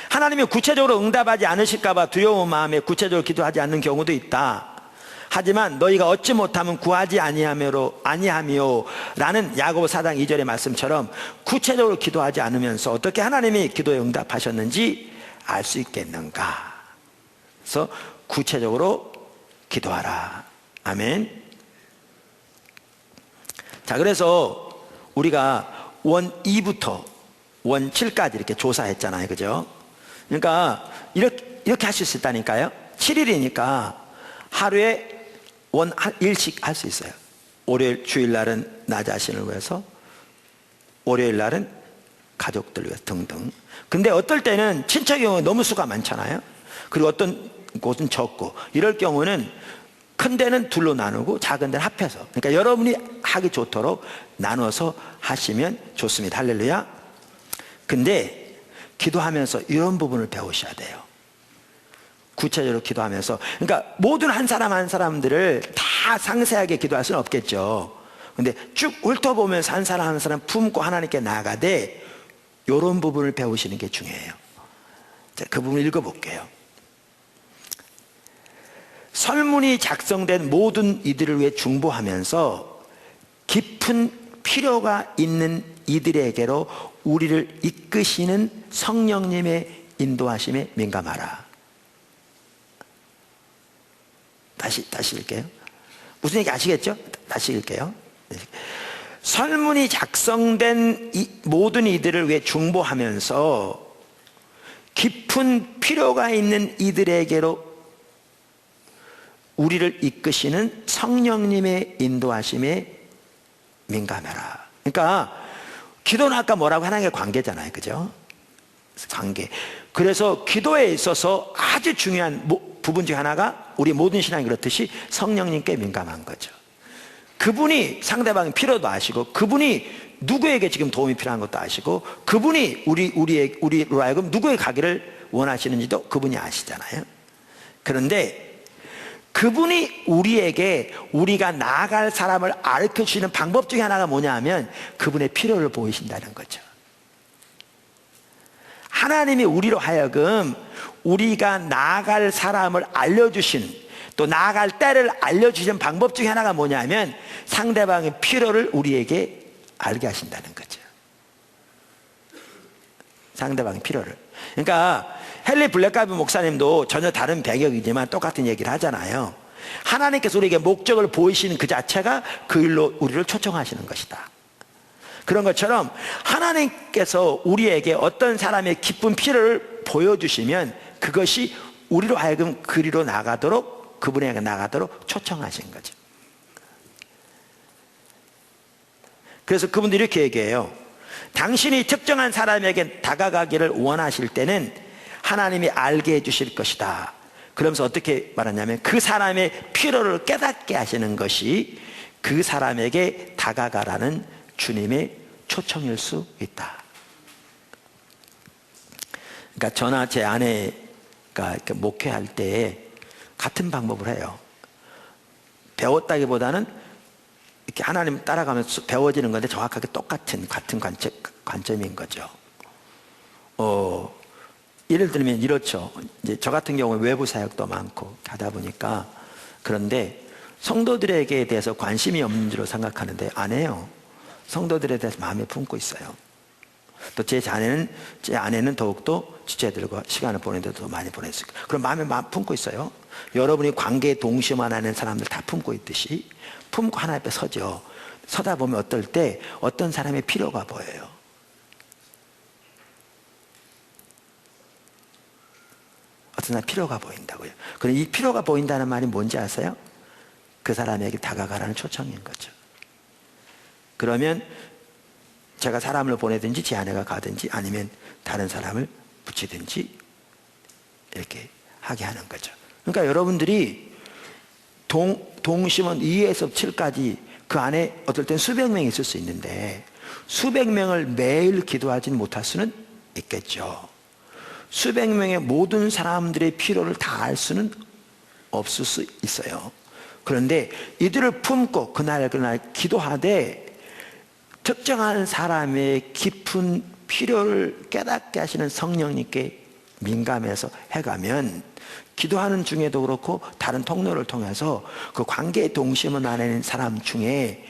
하나님이 구체적으로 응답하지 않으실까 봐 두려운 마음에 구체적으로 기도하지 않는 경우도 있다. 하지만 너희가 얻지 못하면 구하지 아니하며 라는 야고보 4장 2절의 말씀처럼 구체적으로 기도하지 않으면서 어떻게 하나님이 기도에 응답하셨는지 알 수 있겠는가. 그래서 구체적으로 기도하라. 아멘. 자, 그래서 우리가 원 2부터 원 7까지 이렇게 조사했잖아요. 그죠? 그러니까 이렇게 할 수 있다니까요. 7일이니까 하루에 원 1씩 할 수 있어요. 월요일, 주일날은 나 자신을 위해서, 월요일날은 가족들 위해서 등등. 근데 어떨 때는 친척의 경우에 너무 수가 많잖아요. 그리고 어떤 곳은 적고, 이럴 경우는 큰 데는 둘로 나누고 작은 데는 합해서, 그러니까 여러분이 하기 좋도록 나눠서 하시면 좋습니다. 할렐루야. 근데 기도하면서 이런 부분을 배우셔야 돼요. 구체적으로 기도하면서, 그러니까 모든 한 사람 한 사람들을 다 상세하게 기도할 수는 없겠죠. 근데 쭉 훑어보면서 한 사람 한 사람 품고 하나님께 나아가되, 이런 부분을 배우시는 게 중요해요. 자, 그 부분을 읽어볼게요. 설문이 작성된 모든 이들을 위해 중보하면서 깊은 필요가 있는 이들에게로 우리를 이끄시는 성령님의 인도하심에 민감하라. 다시 읽게요. 무슨 얘기 아시겠죠? 다시 읽게요. 설문이 작성된 모든 이들을 위해 중보하면서 깊은 필요가 있는 이들에게로 우리를 이끄시는 성령님의 인도하심에 민감해라. 그러니까 기도는 아까 뭐라고 하나님의 관계잖아요, 그죠? 관계. 그래서 기도에 있어서 아주 중요한 부분 중 하나가 우리 모든 신앙이 그렇듯이 성령님께 민감한 거죠. 그분이 상대방의 필요도 아시고, 그분이 누구에게 지금 도움이 필요한 것도 아시고, 그분이 우리로 하여금 누구의 가기를 원하시는지도 그분이 아시잖아요. 그런데 그분이 우리에게 우리가 나아갈 사람을 가르쳐 주시는 방법 중에 하나가 뭐냐 하면 그분의 필요를 보이신다는 거죠. 하나님이 우리로 하여금 우리가 나아갈 사람을 알려주신, 또 나아갈 때를 알려주신 방법 중에 하나가 뭐냐 하면 상대방의 필요를 우리에게 알게 하신다는 거죠. 상대방의 필요를. 그러니까 헨리 블랙가비 목사님도 전혀 다른 배경이지만 똑같은 얘기를 하잖아요. 하나님께서 우리에게 목적을 보이시는 그 자체가 그 일로 우리를 초청하시는 것이다. 그런 것처럼 하나님께서 우리에게 어떤 사람의 기쁜 필요를 보여주시면 그것이 우리로 하여금 그리로 나가도록, 그분에게 나가도록 초청하신 거죠. 그래서 그분들이 이렇게 얘기해요. 당신이 특정한 사람에게 다가가기를 원하실 때는 하나님이 알게 해주실 것이다. 그러면서 어떻게 말하냐면 그 사람의 필요를 깨닫게 하시는 것이 그 사람에게 다가가라는 주님의 초청일 수 있다. 그러니까 저나 제 아내가 이렇게 목회할 때 같은 방법을 해요. 배웠다기보다는 이렇게 하나님 따라가면서 배워지는 건데 정확하게 같은 관점인 거죠. 예를 들면 이렇죠. 이제 저 같은 경우에 외부 사역도 많고 하다 보니까, 그런데 성도들에게 대해서 관심이 없는 줄로 생각하는데 아니에요. 성도들에 대해서 마음에 품고 있어요. 또 제 아내는 더욱더 지체들과 시간을 보내는데도 많이 보냈어요. 그럼 마음에 품고 있어요. 여러분이 관계에 동심만 하는 사람들 다 품고 있듯이 품고 하나 앞에 서죠. 서다 보면 어떨 때 어떤 사람의 필요가 보여요. 어떤 사람 필요가 보인다고요. 그럼 이 필요가 보인다는 말이 뭔지 아세요? 그 사람에게 다가가라는 초청인 거죠. 그러면 제가 사람을 보내든지 제 아내가 가든지 아니면 다른 사람을 붙이든지 이렇게 하게 하는 거죠. 그러니까 여러분들이 동심원 2에서 7까지 그 안에 어떨 땐 수백 명이 있을 수 있는데 수백 명을 매일 기도하지는 못할 수는 있겠죠. 수백 명의 모든 사람들의 필요를 다 알 수는 없을 수 있어요. 그런데 이들을 품고 그날 기도하되 특정한 사람의 깊은 필요를 깨닫게 하시는 성령님께 민감해서 해가면 기도하는 중에도 그렇고 다른 통로를 통해서 그 관계의 동심을 나누는 사람 중에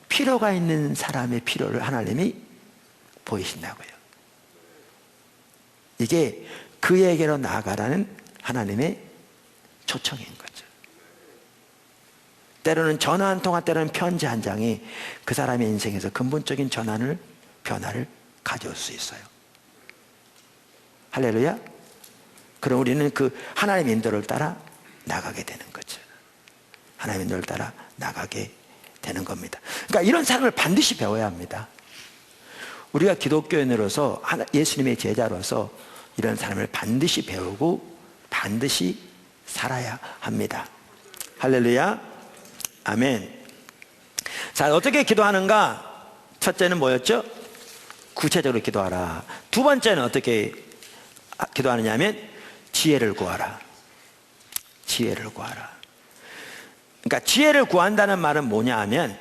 필요가 있는 사람의 필요를 하나님이 보이신다고요. 이게 그에게로 나아가라는 하나님의 초청인 거죠. 때로는 전화 한 통화, 때로는 편지 한 장이 그 사람의 인생에서 근본적인 변화를 가져올 수 있어요. 할렐루야. 그럼 우리는 그 하나님의 인도를 따라 나가게 되는 거죠. 하나님의 인도를 따라 나가게 되는 겁니다. 그러니까 이런 사람을 반드시 배워야 합니다. 우리가 기독교인으로서 예수님의 제자로서 이런 삶을 반드시 배우고 반드시 살아야 합니다. 할렐루야. 아멘. 자, 어떻게 기도하는가? 첫째는 뭐였죠? 구체적으로 기도하라. 두 번째는 어떻게 기도하느냐 하면 지혜를 구하라. 지혜를 구하라. 그러니까 지혜를 구한다는 말은 뭐냐 하면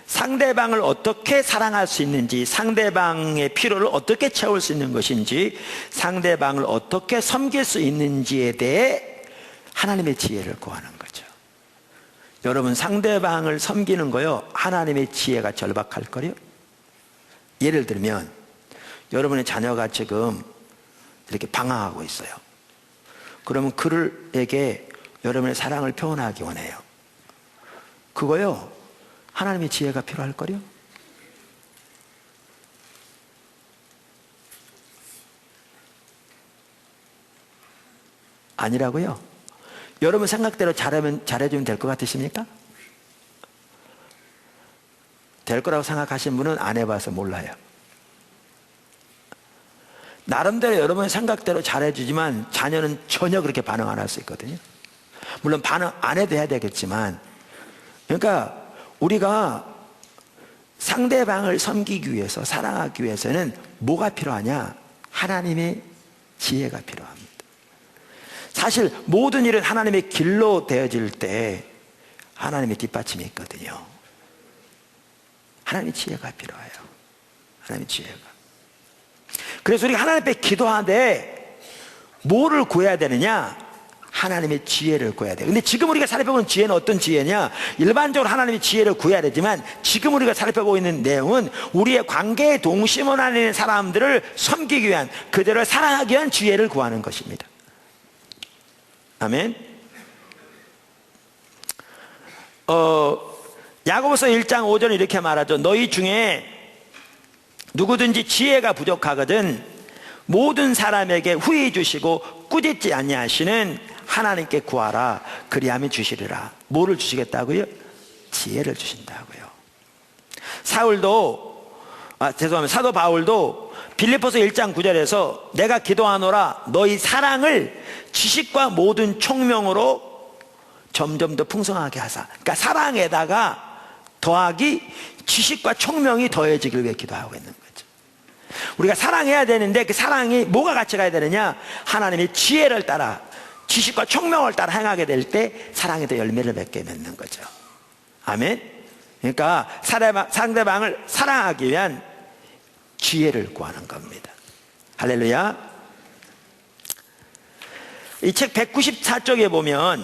상대방을 어떻게 사랑할 수 있는지, 상대방의 필요를 어떻게 채울 수 있는 것인지, 상대방을 어떻게 섬길 수 있는지에 대해 하나님의 지혜를 구하는 거죠. 여러분, 상대방을 섬기는 거요, 하나님의 지혜가 절박할 거요. 예를 들면 여러분의 자녀가 지금 이렇게 방황하고 있어요. 그러면 그에게 여러분의 사랑을 표현하기 원해요. 그거요, 하나님의 지혜가 필요할 거요. 아니라고요? 여러분 생각대로 잘해주면 될 것 같으십니까? 될 거라고 생각하신 분은 안 해봐서 몰라요. 나름대로 여러분의 생각대로 잘해주지만 자녀는 전혀 그렇게 반응 안 할 수 있거든요. 물론 반응 안 해도 해야 되겠지만, 그러니까 우리가 상대방을 섬기기 위해서, 사랑하기 위해서는 뭐가 필요하냐? 하나님의 지혜가 필요합니다. 사실 모든 일은 하나님의 길로 되어질 때 하나님의 뒷받침이 있거든요. 하나님의 지혜가 필요해요. 하나님의 지혜가. 그래서 우리가 하나님 앞에 기도하되 뭐를 구해야 되느냐? 하나님의 지혜를 구해야 돼요. 근데 지금 우리가 살펴보는 지혜는 어떤 지혜냐? 일반적으로 하나님의 지혜를 구해야 되지만 지금 우리가 살펴보고 있는 내용은 우리의 관계의 동심원 안에 있는 사람들을 섬기기 위한, 그들을 사랑하기 위한 지혜를 구하는 것입니다. 아멘. 야고보서 1장 5절에 이렇게 말하죠. 너희 중에 누구든지 지혜가 부족하거든 모든 사람에게 후히 주시고 꾸짖지 아니하시는 하나님께 구하라. 그리하면 주시리라. 뭐를 주시겠다고요? 지혜를 주신다고요. 사도 바울도 빌립보서 1장 9절에서 내가 기도하노라 너희 사랑을 지식과 모든 총명으로 점점 더 풍성하게 하사. 그러니까 사랑에다가 더하기 지식과 총명이 더해지길 위해 기도하고 있는 거죠. 우리가 사랑해야 되는데 그 사랑이 뭐가 같이 가야 되느냐? 하나님의 지혜를 따라, 지식과 총명을 따라 행하게 될 때 사랑에 더 열매를 맺게 맺는 거죠. 아멘. 그러니까 상대방을 사랑하기 위한 지혜를 구하는 겁니다. 할렐루야. 이 책 194쪽에 보면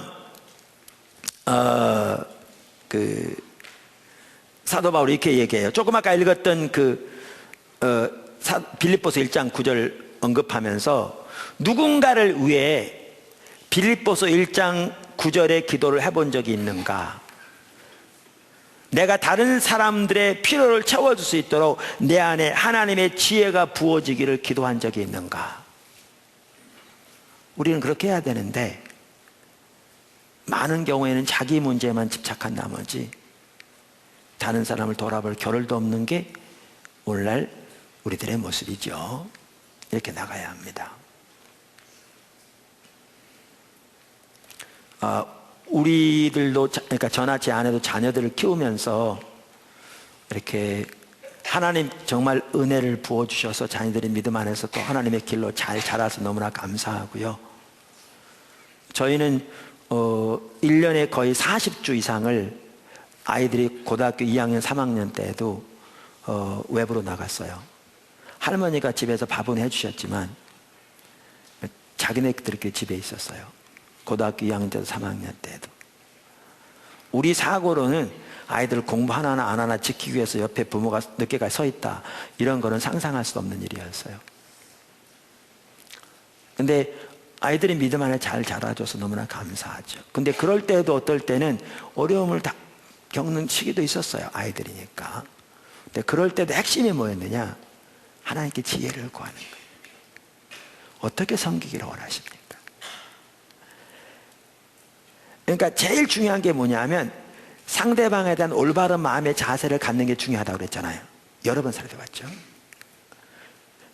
사도 바울이 이렇게 얘기해요. 조금 아까 읽었던 빌립보서 1장 9절 언급하면서 누군가를 위해 빌립보서 1장 9절의 기도를 해본 적이 있는가? 내가 다른 사람들의 필요를 채워줄 수 있도록 내 안에 하나님의 지혜가 부어지기를 기도한 적이 있는가? 우리는 그렇게 해야 되는데 많은 경우에는 자기 문제만 집착한 나머지 다른 사람을 돌아볼 겨를도 없는 게 오늘날 우리들의 모습이죠. 이렇게 나가야 합니다. 우리들도, 그러니까 저나 제 아내도 자녀들을 키우면서 이렇게 하나님 정말 은혜를 부어주셔서 자녀들이 믿음 안에서 또 하나님의 길로 잘 자라서 너무나 감사하고요. 저희는 1년에 거의 40주 이상을 아이들이 고등학교 2학년, 3학년 때에도 외부로 나갔어요. 할머니가 집에서 밥은 해주셨지만 자기네들끼리 집에 있었어요. 고등학교 2학년 때도 3학년 때도. 우리 사고로는 아이들 공부 하나나 안 하나 지키기 위해서 옆에 부모가 늦게까지 서 있다, 이런 거는 상상할 수 없는 일이었어요. 근데 아이들이 믿음 안에 잘 자라줘서 너무나 감사하죠. 근데 그럴 때도 어떨 때는 어려움을 다 겪는 시기도 있었어요. 아이들이니까. 근데 그럴 때도 핵심이 뭐였느냐? 하나님께 지혜를 구하는 거예요. 어떻게 섬기기를 원하십니까? 그러니까 제일 중요한 게 뭐냐면 상대방에 대한 올바른 마음의 자세를 갖는 게 중요하다고 그랬잖아요. 여러 번 살펴봤죠.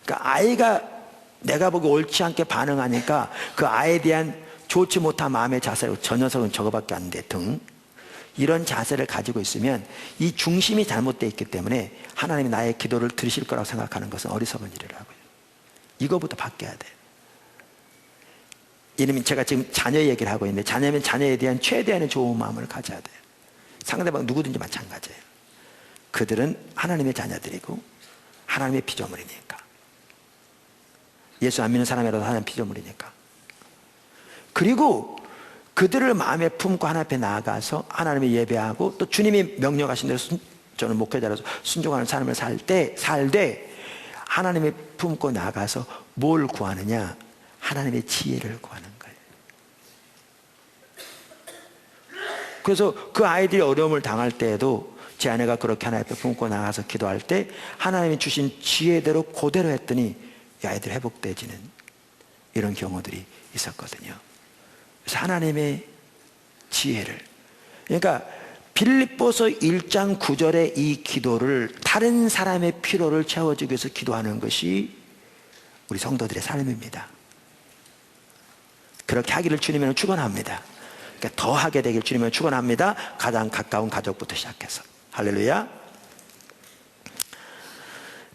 그러니까 아이가 내가 보기 옳지 않게 반응하니까 그 아이에 대한 좋지 못한 마음의 자세로 저 녀석은 저거밖에 안 돼 등 이런 자세를 가지고 있으면 이 중심이 잘못되어 있기 때문에 하나님이 나의 기도를 들으실 거라고 생각하는 것은 어리석은 일이라고요. 이거부터 바뀌어야 돼요. 이름이 제가 지금 자녀 얘기를 하고 있는데 자녀면 자녀에 대한 최대한의 좋은 마음을 가져야 돼요. 상대방 누구든지 마찬가지예요. 그들은 하나님의 자녀들이고 하나님의 피조물이니까. 예수 안 믿는 사람이라도 하나님 피조물이니까. 그리고 그들을 마음에 품고 하나님 앞에 나아가서 하나님을 예배하고 또 주님이 명령하신 대로 저는 목회자로서 순종하는 삶을 살되 하나님의 품고 나가서 뭘 구하느냐? 하나님의 지혜를 구하는 거예요. 그래서 그 아이들이 어려움을 당할 때에도 제 아내가 그렇게 하나님 앞에 품고 나가서 기도할 때 하나님이 주신 지혜대로 그대로 했더니 이 아이들이 회복되지는 이런 경우들이 있었거든요. 그래서 하나님의 지혜를, 그러니까 빌립보서 1장 9절의 이 기도를 다른 사람의 필요를 채워주기 위해서 기도하는 것이 우리 성도들의 삶입니다. 그렇게 하기를 주님은 축원합니다. 그러니까 더 하게 되길 주님은 축원합니다. 가장 가까운 가족부터 시작해서. 할렐루야.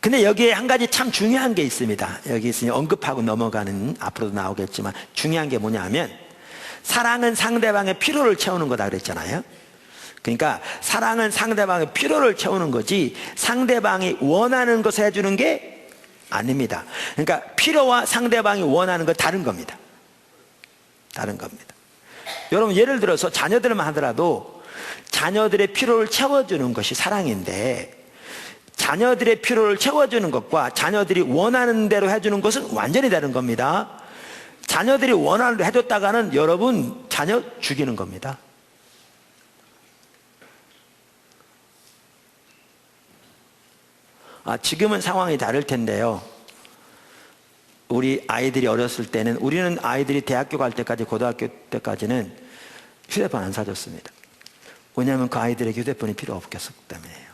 근데 여기에 한 가지 참 중요한 게 있습니다. 여기 있으니 언급하고 넘어가는, 앞으로도 나오겠지만 중요한 게 뭐냐면 사랑은 상대방의 필요를 채우는 거다 그랬잖아요. 그러니까 사랑은 상대방의 필요를 채우는 거지 상대방이 원하는 것을 해주는 게 아닙니다. 그러니까 필요와 상대방이 원하는 건 다른 겁니다. 다른 겁니다. 여러분 예를 들어서 자녀들만 하더라도 자녀들의 필요를 채워주는 것이 사랑인데 자녀들의 필요를 채워주는 것과 자녀들이 원하는 대로 해주는 것은 완전히 다른 겁니다. 자녀들이 원하는 대로 해줬다가는 여러분 자녀 죽이는 겁니다. 지금은 상황이 다를 텐데요. 우리 아이들이 어렸을 때는 우리는 아이들이 대학교 갈 때까지 고등학교 때까지는 휴대폰 안 사줬습니다. 왜냐하면 그 아이들에게 휴대폰이 필요 없겠기 때문에요.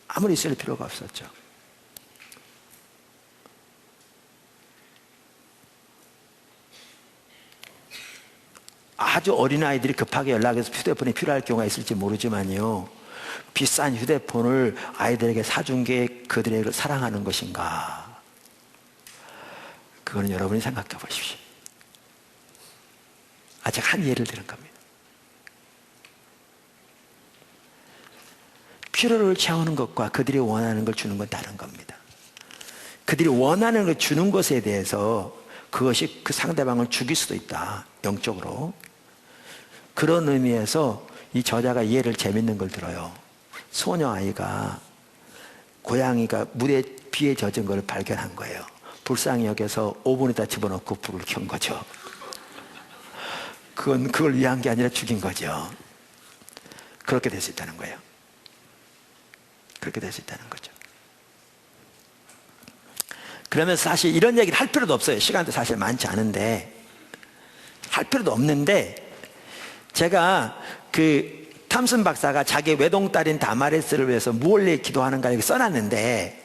아무리 있을 필요가 없었죠. 아주 어린 아이들이 급하게 연락해서 휴대폰이 필요할 경우가 있을지 모르지만요, 비싼 휴대폰을 아이들에게 사준 게 그들을 사랑하는 것인가? 그거는 여러분이 생각해 보십시오. 제가 한 예를 들은 겁니다. 필요를 채우는 것과 그들이 원하는 걸 주는 건 다른 겁니다. 그들이 원하는 걸 주는 것에 대해서 그것이 그 상대방을 죽일 수도 있다, 영적으로. 그런 의미에서 이 저자가 예를 재밌는 걸 들어요. 소녀아이가 고양이가 물에 비에 젖은 걸 발견한 거예요. 불쌍히 여겨서 오븐에다 집어넣고 불을 켠 거죠. 그걸 위한 게 아니라 죽인 거죠. 그렇게 될 수 있다는 거예요. 그렇게 될 수 있다는 거죠. 그러면 사실 이런 얘기를 할 필요도 없어요. 시간도 사실 많지 않은데 할 필요도 없는데, 제가 그 탐슨 박사가 자기 외동딸인 다마레스를 위해서 무엇을 기도하는가 이렇게 써놨는데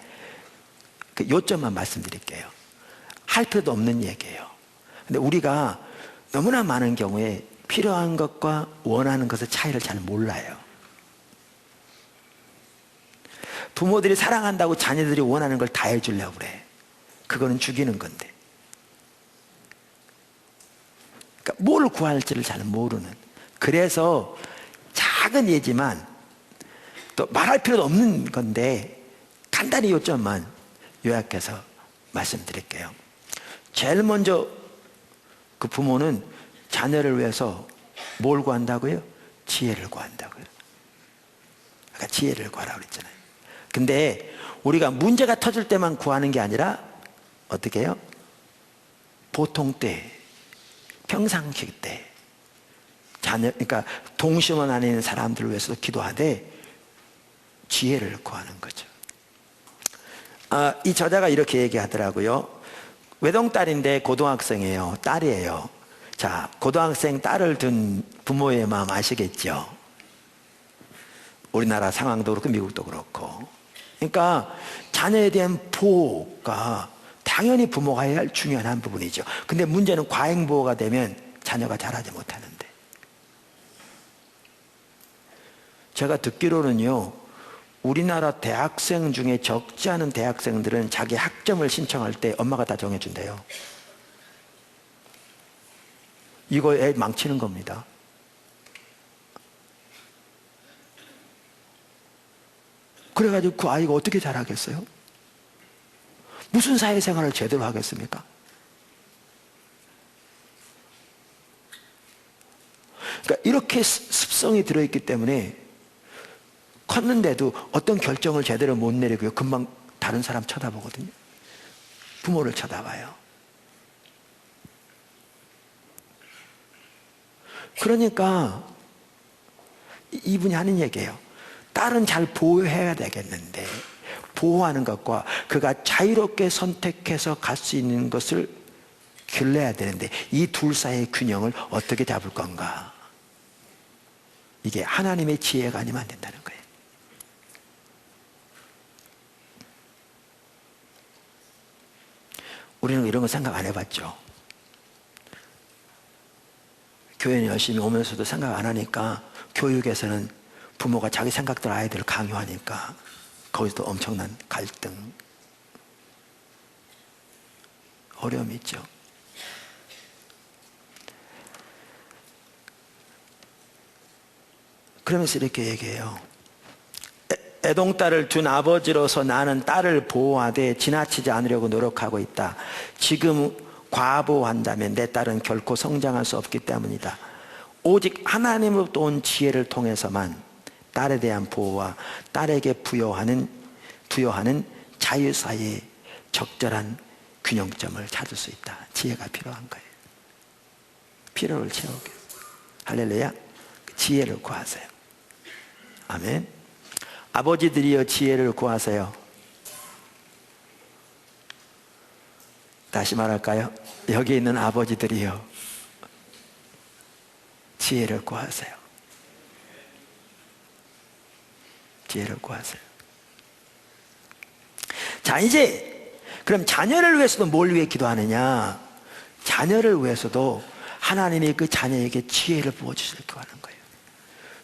그 요점만 말씀드릴게요. 할 필요도 없는 얘기예요. 근데 우리가 너무나 많은 경우에 필요한 것과 원하는 것의 차이를 잘 몰라요. 부모들이 사랑한다고 자녀들이 원하는 걸 다 해주려고 그래. 그거는 죽이는 건데. 그러니까 뭘 구할지를 잘 모르는. 그래서 작은 예지만 또 말할 필요도 없는 건데 간단히 요점만 요약해서 말씀드릴게요. 제일 먼저 그 부모는 자녀를 위해서 뭘 구한다고요? 지혜를 구한다고요. 아까 지혜를 구하라고 그랬잖아요. 근데 우리가 문제가 터질 때만 구하는 게 아니라 어떻게 해요? 보통 때, 평상시 때 자녀, 그러니까 동심원 안에 있는 사람들을 위해서도 기도하되 지혜를 구하는 거죠. 이 저자가 이렇게 얘기하더라고요. 외동딸인데 고등학생이에요. 딸이에요. 자, 고등학생 딸을 둔 부모의 마음 아시겠죠? 우리나라 상황도 그렇고 미국도 그렇고 그러니까 자녀에 대한 보호가 당연히 부모가 해야 할 중요한 한 부분이죠. 근데 문제는 과잉보호가 되면 자녀가 자라지 못하는데, 제가 듣기로는요, 우리나라 대학생 중에 적지 않은 대학생들은 자기 학점을 신청할 때 엄마가 다 정해준대요. 이거 애 망치는 겁니다. 그래가지고 그 아이가 어떻게 자라겠어요? 무슨 사회생활을 제대로 하겠습니까? 그러니까 이렇게 습성이 들어있기 때문에 컸는데도 어떤 결정을 제대로 못 내리고요, 금방 다른 사람 쳐다보거든요. 부모를 쳐다봐요. 그러니까 이분이 하는 얘기예요. 딸은 잘 보호해야 되겠는데, 보호하는 것과 그가 자유롭게 선택해서 갈 수 있는 것을 길러야 되는데, 이 둘 사이의 균형을 어떻게 잡을 건가? 이게 하나님의 지혜가 아니면 안 된다는 거예요. 우리는 이런 거 생각 안 해봤죠. 교회는 열심히 오면서도 생각 안 하니까, 교육에서는 부모가 자기 생각대로 아이들을 강요하니까 거기서도 엄청난 갈등, 어려움이 있죠. 그러면서 이렇게 얘기해요. 애동딸을 둔 아버지로서 나는 딸을 보호하되 지나치지 않으려고 노력하고 있다. 지금 과보한다면 내 딸은 결코 성장할 수 없기 때문이다. 오직 하나님으로부터 온 지혜를 통해서만 딸에 대한 보호와 딸에게 부여하는 자유 사이의 적절한 균형점을 찾을 수 있다. 지혜가 필요한 거예요. 필요를 채우게. 할렐루야. 지혜를 구하세요. 아멘. 아버지들이여 지혜를 구하세요. 다시 말할까요? 여기 있는 아버지들이여 지혜를 구하세요. 지혜를 구하세요. 자, 이제 그럼 자녀를 위해서도 뭘 위해 기도하느냐? 자녀를 위해서도 하나님이 그 자녀에게 지혜를 부어주시려고 하는 거예요.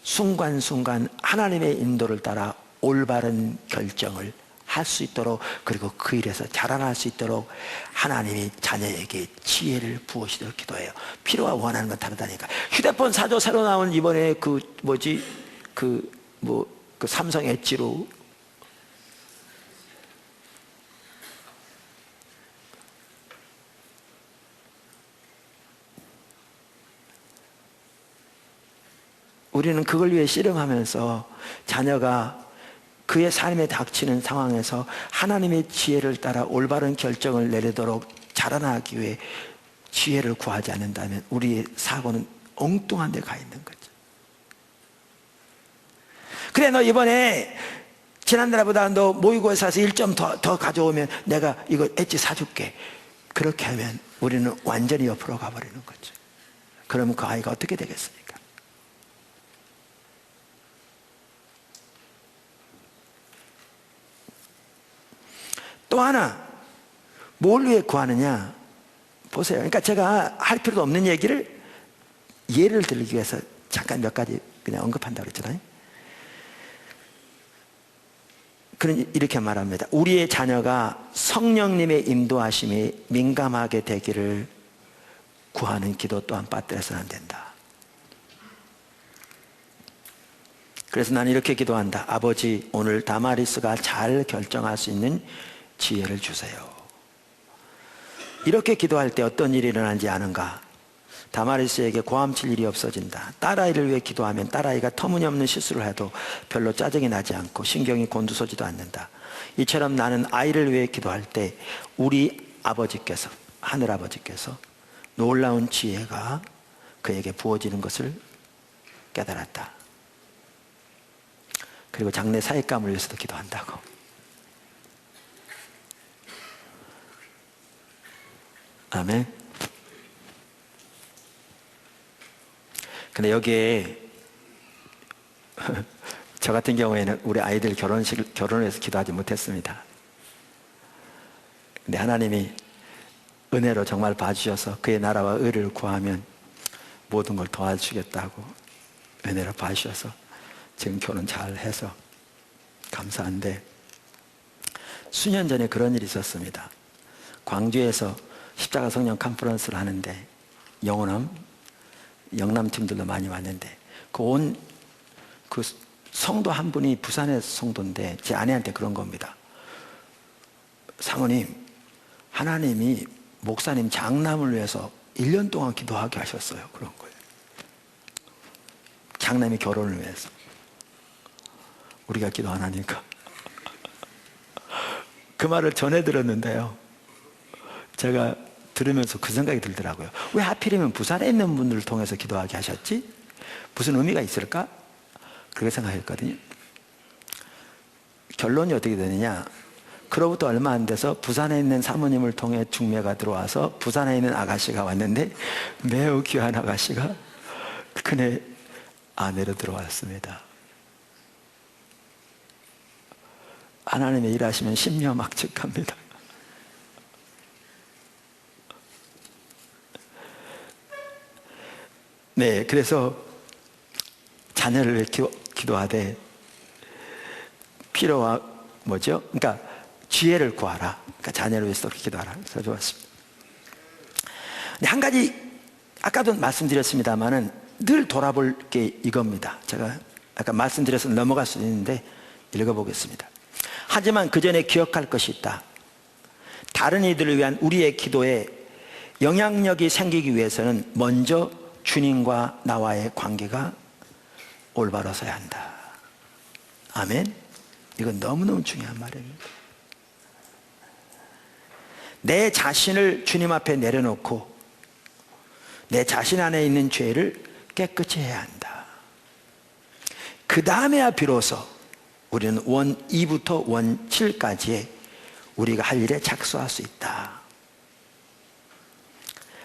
순간순간 하나님의 인도를 따라 올바른 결정을 할 수 있도록, 그리고 그 일에서 자라날 수 있도록 하나님이 자녀에게 지혜를 부으시도록 기도해요. 필요와 원하는 건 다르다니까. 휴대폰 사줘, 새로 나온 이번에 그 삼성 엣지로 우리는 그걸 위해 씨름하면서 자녀가 그의 삶에 닥치는 상황에서 하나님의 지혜를 따라 올바른 결정을 내리도록 자라나기 위해 지혜를 구하지 않는다면 우리의 사고는 엉뚱한 데 가 있는 거죠. 그래, 너 이번에 지난달보다 너 모의고사 에서 1점 더 가져오면 내가 이거 엣지 사줄게. 그렇게 하면 우리는 완전히 옆으로 가버리는 거죠. 그러면 그 아이가 어떻게 되겠습니까? 또 하나, 뭘 위해 구하느냐? 보세요. 그러니까 제가 할 필요도 없는 얘기를 예를 들기 위해서 잠깐 몇 가지 그냥 언급한다고 그랬잖아요. 그런 이렇게 말합니다. 우리의 자녀가 성령님의 인도하심에 민감하게 되기를 구하는 기도 또한 빠뜨려서는 안 된다. 그래서 나는 이렇게 기도한다. 아버지, 오늘 다마리스가 잘 결정할 수 있는 지혜를 주세요. 이렇게 기도할 때 어떤 일이 일어나지 않은가? 다마리스에게 고함칠 일이 없어진다. 딸아이를 위해 기도하면 딸아이가 터무니없는 실수를 해도 별로 짜증이 나지 않고 신경이 곤두서지도 않는다. 이처럼 나는 아이를 위해 기도할 때 우리 아버지께서, 하늘아버지께서 놀라운 지혜가 그에게 부어지는 것을 깨달았다. 그리고 장래 사익감을 위해서도 기도한다고. 아멘. 근데 여기에 저 같은 경우에는 우리 아이들 결혼을 해서 기도하지 못했습니다. 근데 하나님이 은혜로 정말 봐주셔서 그의 나라와 의를 구하면 모든 걸 도와주겠다고 은혜로 봐주셔서 지금 결혼 잘 해서 감사한데, 수년 전에 그런 일이 있었습니다. 광주에서 십자가 성령 컨퍼런스를 하는데 영남 팀들도 많이 왔는데 그 성도 한 분이 부산의 성도인데 제 아내한테 그런 겁니다. 사모님, 하나님이 목사님 장남을 위해서 1년 동안 기도하게 하셨어요. 그런 거예요. 장남이 결혼을 위해서. 우리가 기도 안 하니까. 그 말을 전해 들었는데요, 제가 들으면서 그 생각이 들더라고요. 왜 하필이면 부산에 있는 분들을 통해서 기도하게 하셨지? 무슨 의미가 있을까? 그렇게 생각했거든요. 결론이 어떻게 되느냐, 그로부터 얼마 안 돼서 부산에 있는 사모님을 통해 중매가 들어와서 부산에 있는 아가씨가 왔는데 매우 귀한 아가씨가 그네 아내로 들어왔습니다. 하나님의 일하시면 심려막측합니다. 네, 그래서 자녀를 기도하되 필요와 뭐죠? 그러니까 지혜를 구하라. 그러니까 자녀를 위해서 기도하라. 그래서 좋았습니다. 근데 한 가지 아까도 말씀드렸습니다만은 늘 돌아볼 게 이겁니다. 제가 아까 말씀드려서 넘어갈 수 있는데 읽어보겠습니다. 하지만 그 전에 기억할 것이 있다. 다른 이들을 위한 우리의 기도에 영향력이 생기기 위해서는 먼저 주님과 나와의 관계가 올바로서야 한다. 아멘. 이건 너무너무 중요한 말입니다. 내 자신을 주님 앞에 내려놓고 내 자신 안에 있는 죄를 깨끗이 해야 한다. 그 다음에야 비로소 우리는 원 2부터 원 7까지의 우리가 할 일에 착수할 수 있다.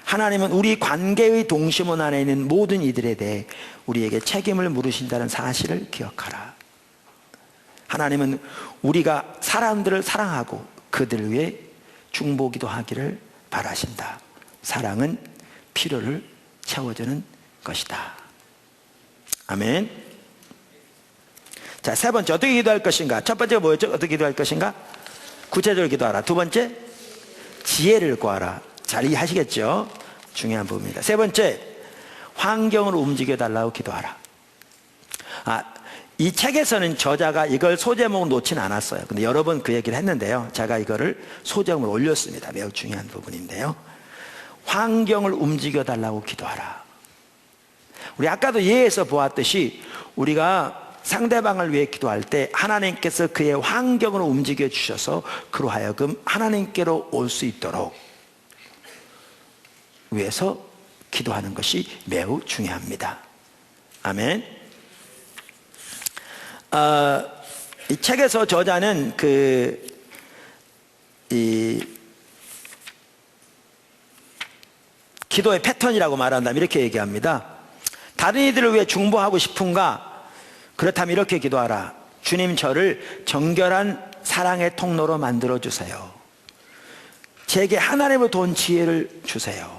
하나님은 우리 관계의 동심원 안에 있는 모든 이들에 대해 우리에게 책임을 물으신다는 사실을 기억하라. 하나님은 우리가 사람들을 사랑하고 그들을 위해 중보기도 하기를 바라신다. 사랑은 필요를 채워주는 것이다. 아멘. 자, 세 번째, 어떻게 기도할 것인가? 첫 번째가 뭐였죠? 어떻게 기도할 것인가? 구체적으로 기도하라. 두 번째, 지혜를 구하라. 잘 이해하시겠죠? 중요한 부분입니다. 세 번째, 환경을 움직여달라고 기도하라. 이 책에서는 저자가 이걸 소제목으로 놓지는 않았어요. 근데 여러 번 그 얘기를 했는데요, 제가 이거를 소제목으로 올렸습니다. 매우 중요한 부분인데요, 환경을 움직여달라고 기도하라. 우리 아까도 예에서 보았듯이 우리가 상대방을 위해 기도할 때 하나님께서 그의 환경을 움직여 주셔서 그로 하여금 하나님께로 올 수 있도록 위해서 기도하는 것이 매우 중요합니다. 아멘. 이 책에서 저자는 이 기도의 패턴이라고 말한다면 이렇게 얘기합니다. 다른 이들을 위해 중보하고 싶은가? 그렇다면 이렇게 기도하라. 주님, 저를 정결한 사랑의 통로로 만들어 주세요. 제게 하나님으로부터 온 지혜를 주세요.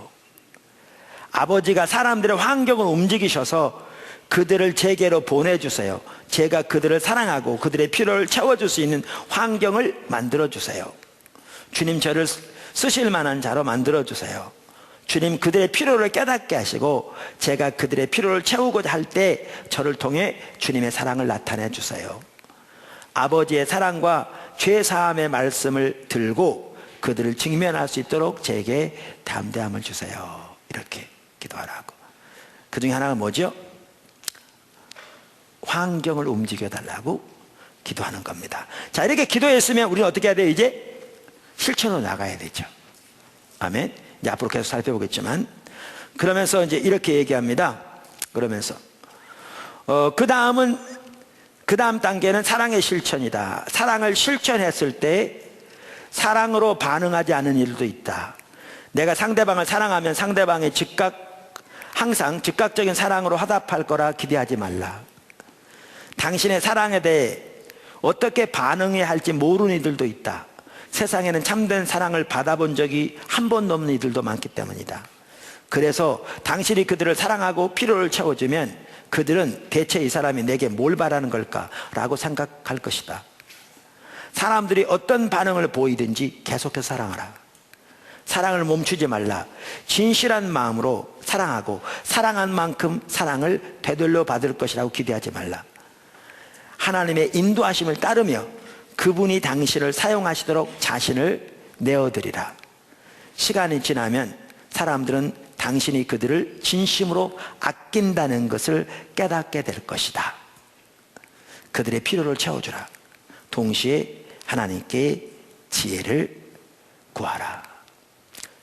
아버지가 사람들의 환경을 움직이셔서 그들을 제게로 보내주세요. 제가 그들을 사랑하고 그들의 필요를 채워줄 수 있는 환경을 만들어주세요. 주님, 저를 쓰실 만한 자로 만들어주세요. 주님, 그들의 필요를 깨닫게 하시고 제가 그들의 필요를 채우고자 할 때 저를 통해 주님의 사랑을 나타내 주세요. 아버지의 사랑과 죄사함의 말씀을 들고 그들을 직면할 수 있도록 제게 담대함을 주세요. 이렇게 기도하라고. 그 중에 하나가 뭐죠? 환경을 움직여달라고 기도하는 겁니다. 자, 이렇게 기도했으면 우리는 어떻게 해야 돼요? 이제 실천으로 나가야 되죠. 아멘. 이제 앞으로 계속 살펴보겠지만, 그러면서 이제 이렇게 얘기합니다. 그러면서 그 다음 단계는 사랑의 실천이다. 사랑을 실천했을 때 사랑으로 반응하지 않은 일도 있다. 내가 상대방을 사랑하면 상대방의 항상 즉각적인 사랑으로 화답할 거라 기대하지 말라. 당신의 사랑에 대해 어떻게 반응해야 할지 모르는 이들도 있다. 세상에는 참된 사랑을 받아본 적이 한 번도 없는 이들도 많기 때문이다. 그래서 당신이 그들을 사랑하고 필요를 채워주면 그들은 대체 이 사람이 내게 뭘 바라는 걸까? 라고 생각할 것이다. 사람들이 어떤 반응을 보이든지 계속해서 사랑하라. 사랑을 멈추지 말라. 진실한 마음으로 사랑하고 사랑한 만큼 사랑을 되돌려 받을 것이라고 기대하지 말라. 하나님의 인도하심을 따르며 그분이 당신을 사용하시도록 자신을 내어드리라. 시간이 지나면 사람들은 당신이 그들을 진심으로 아낀다는 것을 깨닫게 될 것이다. 그들의 필요를 채워주라. 동시에 하나님께 지혜를 구하라.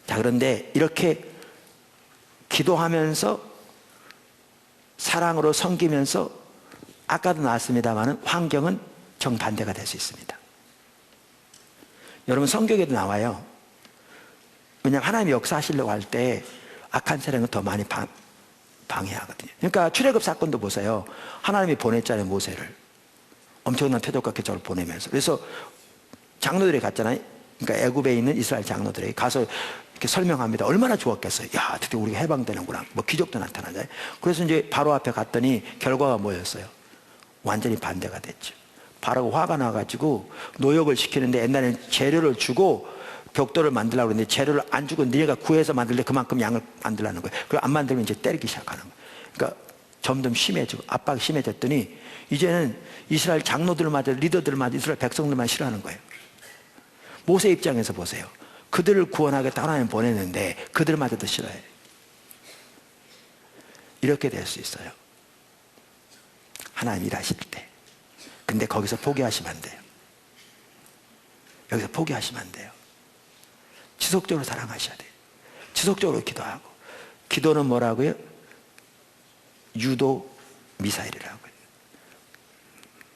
자, 그런데 이렇게 기도하면서 사랑으로 섬기면서 아까도 나왔습니다만 환경은 정반대가 될 수 있습니다. 여러분 성경에도 나와요. 왜냐하면 하나님이 역사하시려고 할 때 악한 세력은 더 많이 방해하거든요. 그러니까 출애굽 사건도 보세요. 하나님이 보냈잖아요. 모세를 엄청난 태도과 궤적을 보내면서. 그래서 장로들이 갔잖아요. 그러니까 애굽에 있는 이스라엘 장로들이 가서 이렇게 설명합니다. 얼마나 좋았겠어요. 야, 드디어 우리가 해방되는구나. 뭐 기적도 나타나잖아요. 그래서 이제 바로 앞에 갔더니 결과가 뭐였어요? 완전히 반대가 됐죠. 바로가 화가 나가지고 노역을 시키는데 옛날에는 재료를 주고 벽돌을 만들려고 그러는데 재료를 안 주고 니네가 구해서 만들래 그만큼 양을 만들라는 거예요. 그걸 안 만들면 이제 때리기 시작하는 거예요. 그러니까 점점 심해지고 압박이 심해졌더니 이제는 이스라엘 장로들마다 리더들마다 이스라엘 백성들만 싫어하는 거예요. 모세 입장에서 보세요. 그들을 구원하겠다 하나님 보냈는데 그들마저도 싫어해요. 이렇게 될 수 있어요. 하나님 일하실 때. 근데 거기서 포기하시면 안 돼요. 여기서 포기하시면 안 돼요. 지속적으로 사랑하셔야 돼요. 지속적으로 기도하고. 기도는 뭐라고요? 유도 미사일이라고요.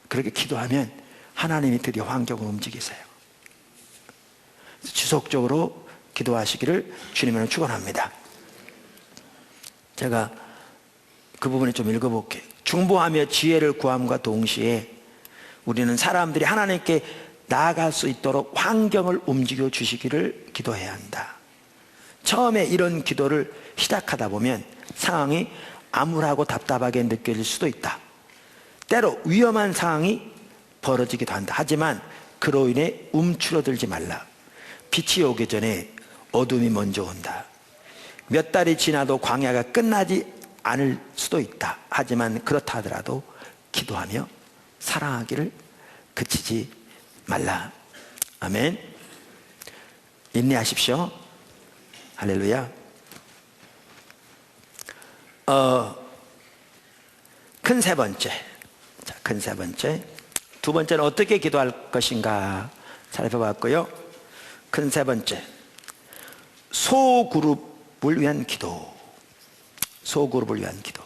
그렇게 기도하면 하나님이 드디어 환경을 움직이세요. 지속적으로 기도하시기를 주님으로 축원합니다. 제가 그 부분을 좀 읽어볼게요. 중보하며 지혜를 구함과 동시에 우리는 사람들이 하나님께 나아갈 수 있도록 환경을 움직여 주시기를 기도해야 한다. 처음에 이런 기도를 시작하다 보면 상황이 암울하고 답답하게 느껴질 수도 있다. 때로 위험한 상황이 벌어지기도 한다. 하지만 그로 인해 움츠러들지 말라. 빛이 오기 전에 어둠이 먼저 온다. 몇 달이 지나도 광야가 끝나지 않을 수도 있다. 하지만 그렇다 하더라도 기도하며 사랑하기를 그치지 말라. 아멘. 인내하십시오. 할렐루야. 큰 세 번째. 자, 큰 세 번째. 두 번째는 어떻게 기도할 것인가 살펴봤고요. 큰 세 번째. 소그룹을 위한 기도. 소그룹을 위한 기도.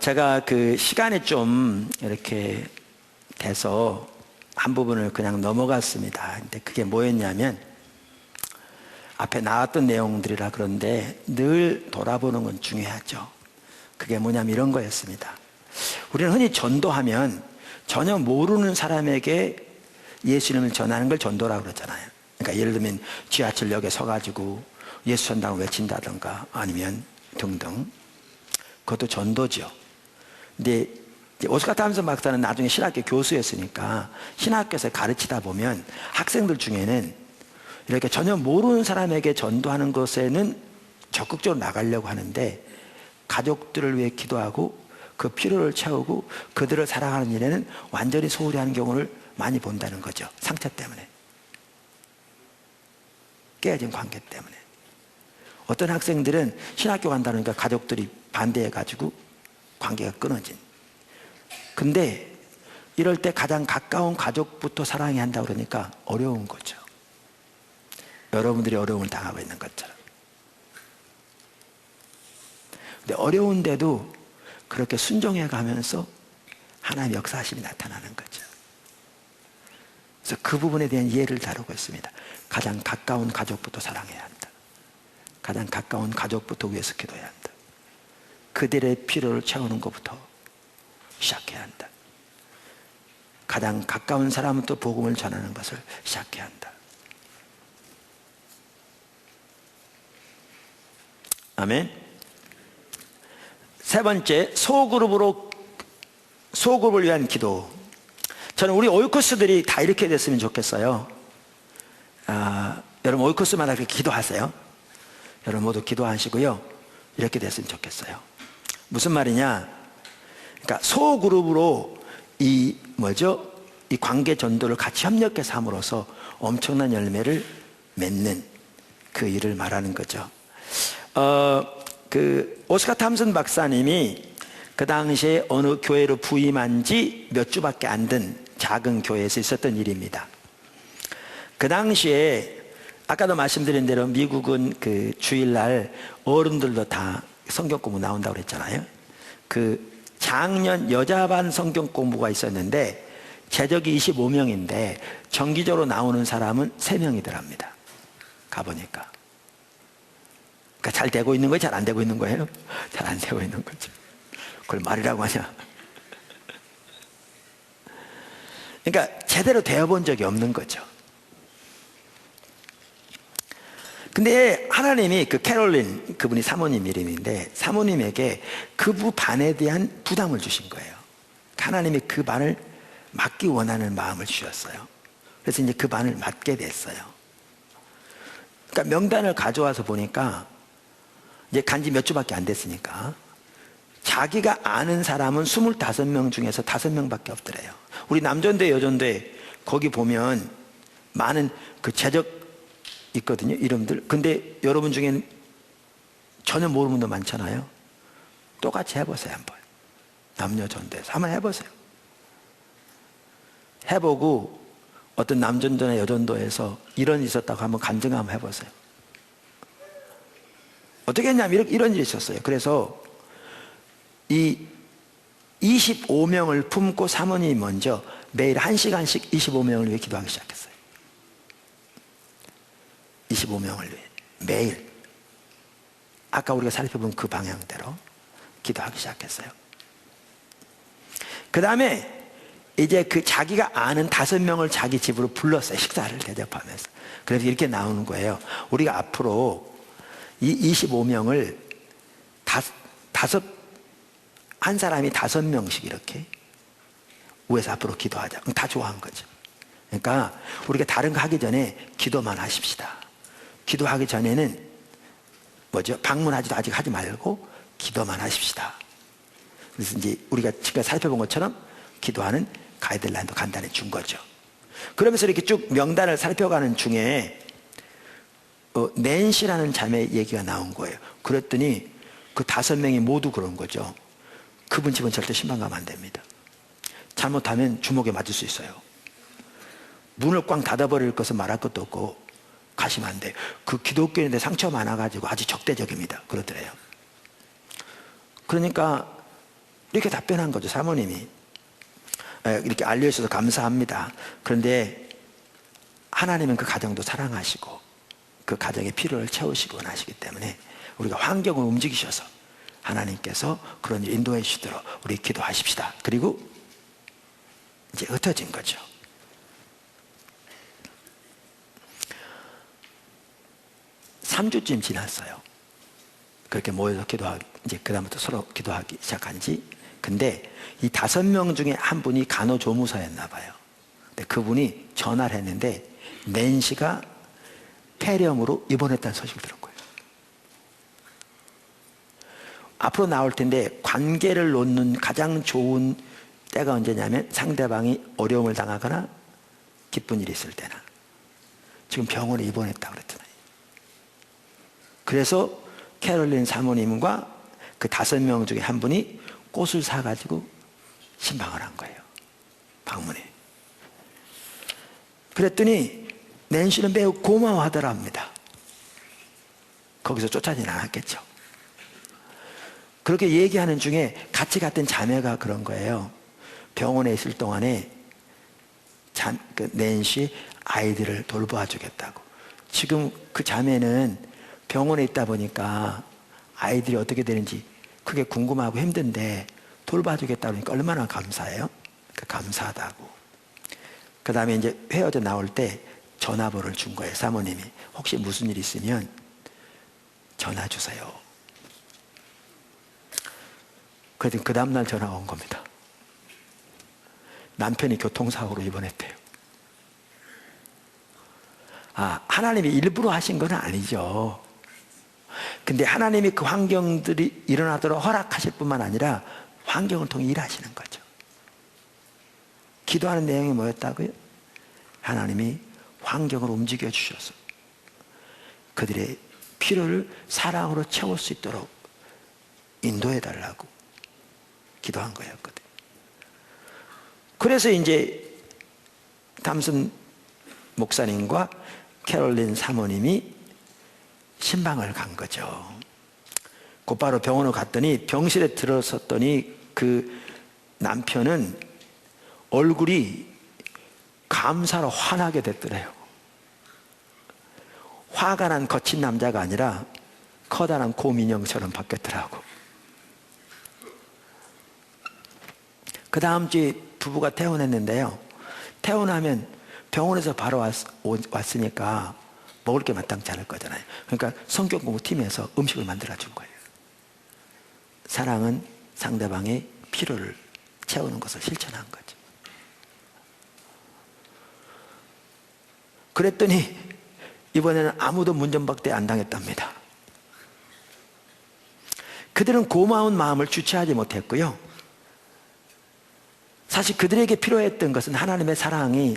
제가 그 시간이 좀 이렇게 돼서 한 부분을 그냥 넘어갔습니다. 근데 그게 뭐였냐면 앞에 나왔던 내용들이라 그런데 늘 돌아보는 건 중요하죠. 그게 뭐냐면 이런 거였습니다. 우리는 흔히 전도하면 전혀 모르는 사람에게 예수님을 전하는 걸 전도라고 그러잖아요. 그러니까 예를 들면 지하철역에 서가지고 예수 전당을 외친다든가 아니면 등등. 그것도 전도죠. 근데 오스카 탐슨 박사는 나중에 신학교 교수였으니까 신학교에서 가르치다 보면 학생들 중에는 이렇게 전혀 모르는 사람에게 전도하는 것에는 적극적으로 나가려고 하는데 가족들을 위해 기도하고 그 필요를 채우고 그들을 사랑하는 일에는 완전히 소홀히 하는 경우를 많이 본다는 거죠. 상처 때문에. 깨어진 관계 때문에. 어떤 학생들은 신학교 간다니까 가족들이 반대해가지고 관계가 끊어진. 근데 이럴 때 가장 가까운 가족부터 사랑해야 한다고 그러니까 어려운 거죠. 여러분들이 어려움을 당하고 있는 것처럼. 근데 어려운데도 그렇게 순종해 가면서 하나님의 역사하심이 나타나는 거죠. 그래서 그 부분에 대한 이해를 다루고 있습니다. 가장 가까운 가족부터 사랑해야 한다. 가장 가까운 가족부터 위해서 기도해야 한다. 그들의 필요를 채우는 것부터 시작해야 한다. 가장 가까운 사람부터 복음을 전하는 것을 시작해야 한다. 아멘. 세 번째, 소그룹을 위한 기도. 저는 우리 오이코스들이 다 이렇게 됐으면 좋겠어요. 여러분 오이코스마다 그렇게 기도하세요. 여러분 모두 기도하시고요. 이렇게 됐으면 좋겠어요. 무슨 말이냐? 그러니까 소그룹으로 이 관계 전도를 같이 협력해서 함으로써 엄청난 열매를 맺는 그 일을 말하는 거죠. 그 오스카 탐슨 박사님이 그 당시에 어느 교회로 부임한 지 몇 주밖에 안 된 작은 교회에서 있었던 일입니다. 그 당시에 아까도 말씀드린 대로 미국은 그 주일날 어른들도 다 성경 공부 나온다고 그랬잖아요. 그 작년 여자반 성경 공부가 있었는데 제적이 25명인데 정기적으로 나오는 사람은 3명이더랍니다. 가보니까. 그러니까 잘 되고 있는 거예요? 잘 안 되고 있는 거예요? 잘 안 되고 있는 거죠. 그걸 말이라고 하냐? 그러니까 제대로 되어본 적이 없는 거죠. 근데 하나님이 그 캐롤린, 그분이 사모님 이름인데 사모님에게 그 반에 대한 부담을 주신 거예요. 하나님이 그 반을 맡기 원하는 마음을 주셨어요. 그래서 이제 그 반을 맡게 됐어요. 그러니까 명단을 가져와서 보니까 이제 간지 몇 주밖에 안 됐으니까 자기가 아는 사람은 25명 중에서 5명밖에 없더래요. 우리 남전대 여전대 거기 보면 많은 그 제적 있거든요, 이름들. 근데 여러분 중에는 전혀 모르는 분도 많잖아요. 똑같이 해보세요, 한번. 남녀 전대에서 한번 해보세요. 해보고 어떤 남전도나 여전도에서 이런 일이 있었다고 한번 간증 한번 해보세요. 어떻게 했냐면 이런 일이 있었어요. 그래서 이 25명을 품고 사모님이 먼저 매일 1시간씩 25명을 위해 기도하기 시작했어요. 25명을 위해 매일 아까 우리가 살펴본 그 방향대로 기도하기 시작했어요. 그 다음에 이제 그 자기가 아는 5명을 자기 집으로 불렀어요. 식사를 대접하면서. 그래서 이렇게 나오는 거예요. 우리가 앞으로 이 25명을 한 사람이 5명씩 이렇게 위에서 앞으로 기도하자. 다 좋아한 거죠. 그러니까 우리가 다른 거 하기 전에 기도만 하십시다. 기도하기 전에는 방문하지도 아직 하지 말고 기도만 하십시다. 그래서 이제 우리가 지금 살펴본 것처럼 기도하는 가이드라인도 간단히 준 거죠. 그러면서 이렇게 쭉 명단을 살펴가는 중에 낸시라는 자매 얘기가 나온 거예요. 그랬더니 그 5명이 모두 그런 거죠. 그분 집은 절대 신방 가면 안 됩니다. 잘못하면 주먹에 맞을 수 있어요. 문을 꽝 닫아버릴 것은 말할 것도 없고 가시면 안 돼요. 그 기독교인데 상처 많아가지고 아주 적대적입니다. 그러더래요. 그러니까 이렇게 답변한 거죠. 사모님이. 이렇게 알려주셔서 감사합니다. 그런데 하나님은 그 가정도 사랑하시고 그 가정의 필요를 채우시고 원하시기 때문에 우리가 환경을 움직이셔서 하나님께서 그런 일 인도해 주시도록 우리 기도하십시다. 그리고 이제 흩어진 거죠. (3주쯤) 지났어요. 그렇게 모여서 기도하기, 이제 그다음부터 서로 기도하기 시작한 지. 근데 이 5명 중에 한 분이 간호조무사였나 봐요. 근데 그분이 전화를 했는데 낸시가 폐렴으로 입원했다는 소식을 들은 거예요. 앞으로 나올 텐데 관계를 놓는 가장 좋은 때가 언제냐면 상대방이 어려움을 당하거나 기쁜 일이 있을 때나. 지금 병원에 입원했다고 그랬잖아요. 그래서 캐롤린 사모님과 그 5명 중에 한 분이 꽃을 사가지고 신방을 한 거예요. 방문에. 그랬더니 낸시는 매우 고마워하더랍니다. 거기서 쫓아지는 않았겠죠. 그렇게 얘기하는 중에 같이 갔던 자매가 그런 거예요. 병원에 있을 동안에 그 낸시 아이들을 돌보아 주겠다고. 지금 그 자매는 병원에 있다 보니까 아이들이 어떻게 되는지 그게 궁금하고 힘든데 돌봐주겠다 그러니까 얼마나 감사해요? 감사하다고. 그 다음에 이제 헤어져 나올 때 전화번호를 준 거예요. 사모님이 혹시 무슨 일 있으면 전화 주세요. 그랬더니 그 다음날 전화가 온 겁니다. 남편이 교통사고로 입원했대요. 하나님이 일부러 하신 건 아니죠. 근데 하나님이 그 환경들이 일어나도록 허락하실 뿐만 아니라 환경을 통해 일하시는 거죠. 기도하는 내용이 뭐였다고요? 하나님이 환경을 움직여 주셔서 그들의 필요를 사랑으로 채울 수 있도록 인도해 달라고 기도한 거였거든요. 그래서 이제 담슨 목사님과 캐롤린 사모님이 신방을 간 거죠. 곧바로 병원을 갔더니 병실에 들어섰더니 그 남편은 얼굴이 감사로 환하게 됐더래요. 화가 난 거친 남자가 아니라 커다란 곰인형처럼 바뀌었더라고. 그 다음 주에 부부가 퇴원했는데요. 퇴원하면 병원에서 바로 왔으니까 먹을 게 마땅치 않을 거잖아요. 그러니까 성경 공부팀에서 음식을 만들어 준 거예요. 사랑은 상대방의 필요를 채우는 것을 실천한 거죠. 그랬더니 이번에는 아무도 문전박대 안 당했답니다. 그들은 고마운 마음을 주체하지 못했고요. 사실 그들에게 필요했던 것은 하나님의 사랑이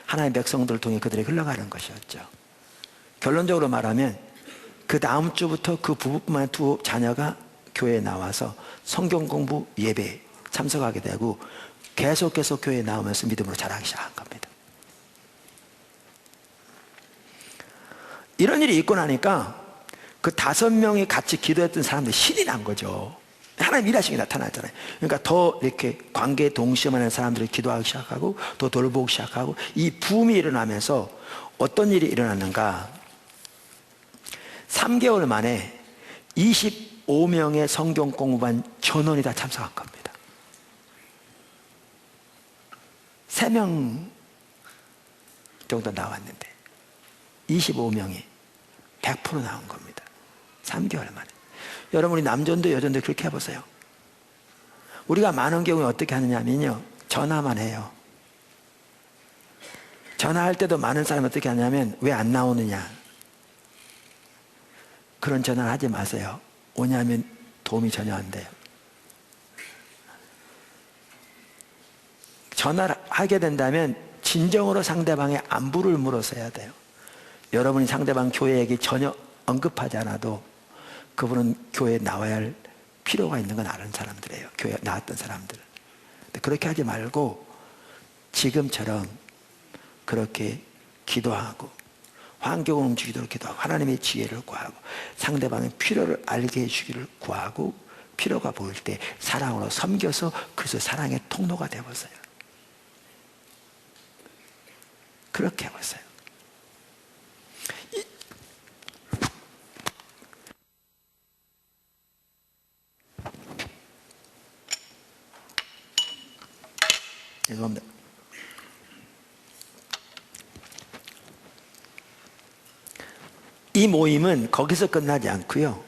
하나님의 백성들을 통해 그들에게 흘러가는 것이었죠. 결론적으로 말하면 그 다음 주부터 그 부부뿐만 아니라 두 자녀가 교회에 나와서 성경 공부 예배에 참석하게 되고 계속해서 교회에 나오면서 믿음으로 자라기 시작한 겁니다. 이런 일이 있고 나니까 그 5명이 같이 기도했던 사람들이 신이 난 거죠. 하나님 일하시는 게 나타나잖아요. 그러니까 더 이렇게 관계에 동심하는 사람들이 기도하기 시작하고 더 돌보기 시작하고 이 붐이 일어나면서 어떤 일이 일어났는가? 3개월 만에 25명의 성경 공부반 전원이 다 참석한 겁니다. 3명 정도 나왔는데 25명이 100% 나온 겁니다. 3개월 만에. 여러분, 우리 남전도 여전도 그렇게 해보세요. 우리가 많은 경우에 어떻게 하느냐면요, 전화만 해요. 전화할 때도 많은 사람이 어떻게 하냐면 왜 안 나오느냐, 그런 전화를 하지 마세요. 오냐면 도움이 전혀 안 돼요. 전화를 하게 된다면 진정으로 상대방의 안부를 물어서 해야 돼요. 여러분이 상대방 교회에게 전혀 언급하지 않아도 그분은 교회에 나와야 할 필요가 있는 건 아는 사람들이에요. 교회에 나왔던 사람들. 근데 그렇게 하지 말고 지금처럼 그렇게 기도하고 환경을 움직이도록 기도하고 하나님의 지혜를 구하고 상대방의 필요를 알게 해주기를 구하고 필요가 보일 때 사랑으로 섬겨서 그래서 사랑의 통로가 되어보세요. 그렇게 해보세요. 죄송합니다. 이 모임은 거기서 끝나지 않고요.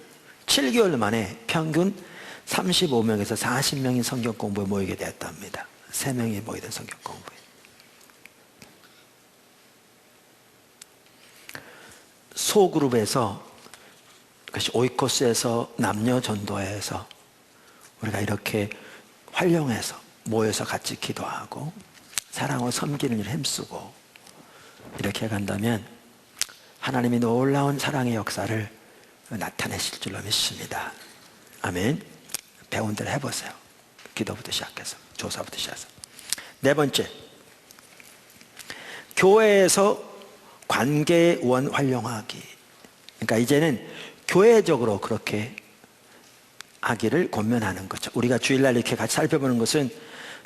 7개월 만에 평균 35명에서 40명이 성경 공부에 모이게 되었답니다. 3명이 모이던 성경 공부에. 소그룹에서, 그것이 오이코스에서 남녀 전도회에서 우리가 이렇게 활용해서 모여서 같이 기도하고 사랑으로 섬기는 일을 힘쓰고 이렇게 간다면 하나님이 놀라운 사랑의 역사를 나타내실 줄로 믿습니다. 아멘. 배운 대로 해보세요. 기도부터 시작해서, 조사부터 시작해서. 4번째, 교회에서 관계원 활용하기. 그러니까 이제는 교회적으로 그렇게 하기를 권면하는 거죠. 우리가 주일날 이렇게 같이 살펴보는 것은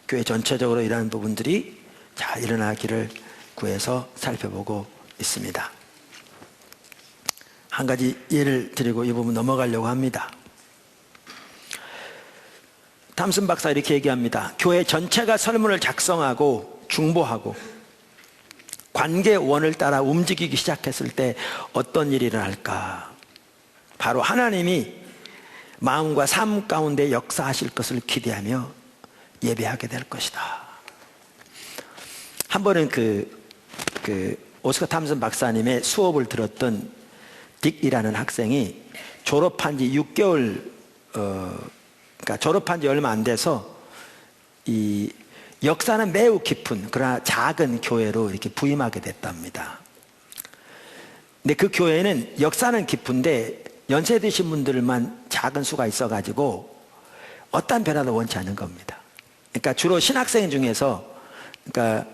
교회 전체적으로 이러한 부분들이 잘 일어나기를 구해서 살펴보고 있습니다. 한 가지 예를 드리고 이 부분 넘어가려고 합니다. 탐슨 박사 이렇게 얘기합니다. 교회 전체가 설문을 작성하고 중보하고 관계원을 따라 움직이기 시작했을 때 어떤 일이 일어날까? 바로 하나님이 마음과 삶 가운데 역사하실 것을 기대하며 예배하게 될 것이다. 한 번은 오스카 탐슨 박사님의 수업을 들었던 딕이라는 학생이 졸업한 지 6개월, 그러니까 졸업한 지 얼마 안 돼서 이 역사는 매우 깊은 그러나 작은 교회로 이렇게 부임하게 됐답니다. 근데 그 교회는 역사는 깊은데 연세 드신 분들만 작은 수가 있어가지고 어떤 변화도 원치 않은 겁니다. 그러니까 주로 신학생 중에서 그러니까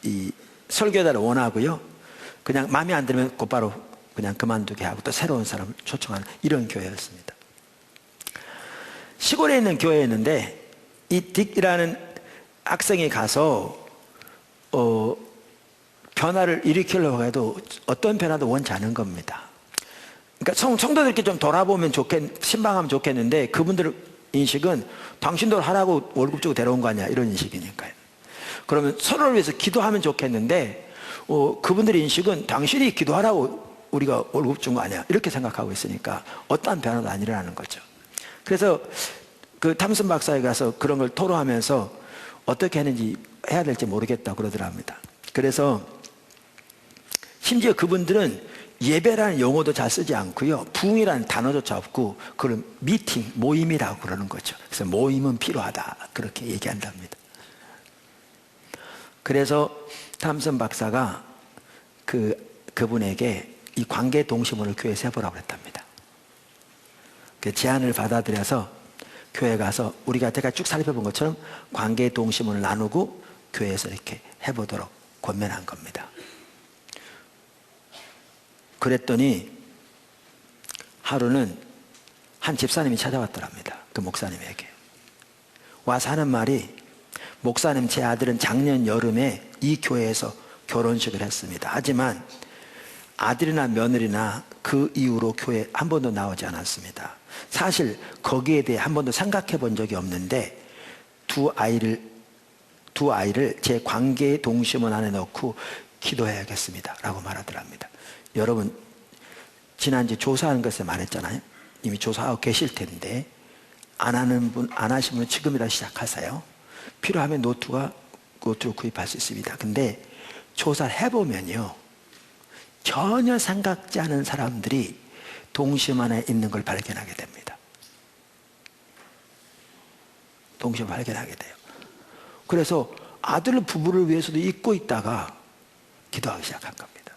이 설교자를 원하고요. 그냥 마음에 안 들면 곧바로 그냥 그만두게 하고 또 새로운 사람을 초청하는 이런 교회였습니다. 시골에 있는 교회였는데 이 딕이라는 학생이 가서 변화를 일으키려고 해도 어떤 변화도 원치 않은 겁니다. 그러니까 성도들께 좀 돌아보면 신방하면 좋겠는데 그분들 인식은 당신도 하라고 월급 주고 데려온 거 아니야 이런 인식이니까요. 그러면 서로를 위해서 기도하면 좋겠는데 그분들의 인식은 당신이 기도하라고 우리가 월급 준 거 아니야 이렇게 생각하고 있으니까 어떠한 변화도 안 일어나는 거죠. 그래서 그 탐슨 박사에 가서 그런 걸 토로하면서 어떻게 하는지 해야 될지 모르겠다고 그러더랍니다. 그래서 심지어 그분들은 예배라는 용어도 잘 쓰지 않고요. 부흥이라는 단어조차 없고 그런 미팅, 모임이라고 그러는 거죠. 그래서 모임은 필요하다 그렇게 얘기한답니다. 그래서 탐슨 박사가 그분에게 이 관계 동심원을 교회에서 해보라고 했답니다. 그 제안을 받아들여서 교회에 가서 우리가 제가 쭉 살펴본 것처럼 관계 동심원을 나누고 교회에서 이렇게 해보도록 권면한 겁니다. 그랬더니 하루는 한 집사님이 찾아왔더랍니다. 그 목사님에게 와서 하는 말이 목사님 제 아들은 작년 여름에 이 교회에서 결혼식을 했습니다. 하지만 아들이나 며느리나 그 이후로 교회 한 번도 나오지 않았습니다. 사실 거기에 대해 한 번도 생각해 본 적이 없는데 두 아이를 제 관계의 동심원 안에 넣고 기도해야겠습니다 라고 말하더랍니다. 여러분 지난주에 조사하는 것에 말했잖아요. 이미 조사하고 계실 텐데 안 하신 분은 지금이라 시작하세요. 필요하면 노트를 구입할 수 있습니다. 근데 조사를 해보면요 전혀 생각지 않은 사람들이 동심 안에 있는 걸 발견하게 됩니다. 동심을 발견하게 돼요. 그래서 아들 부부를 위해서도 잊고 있다가 기도하기 시작한 겁니다.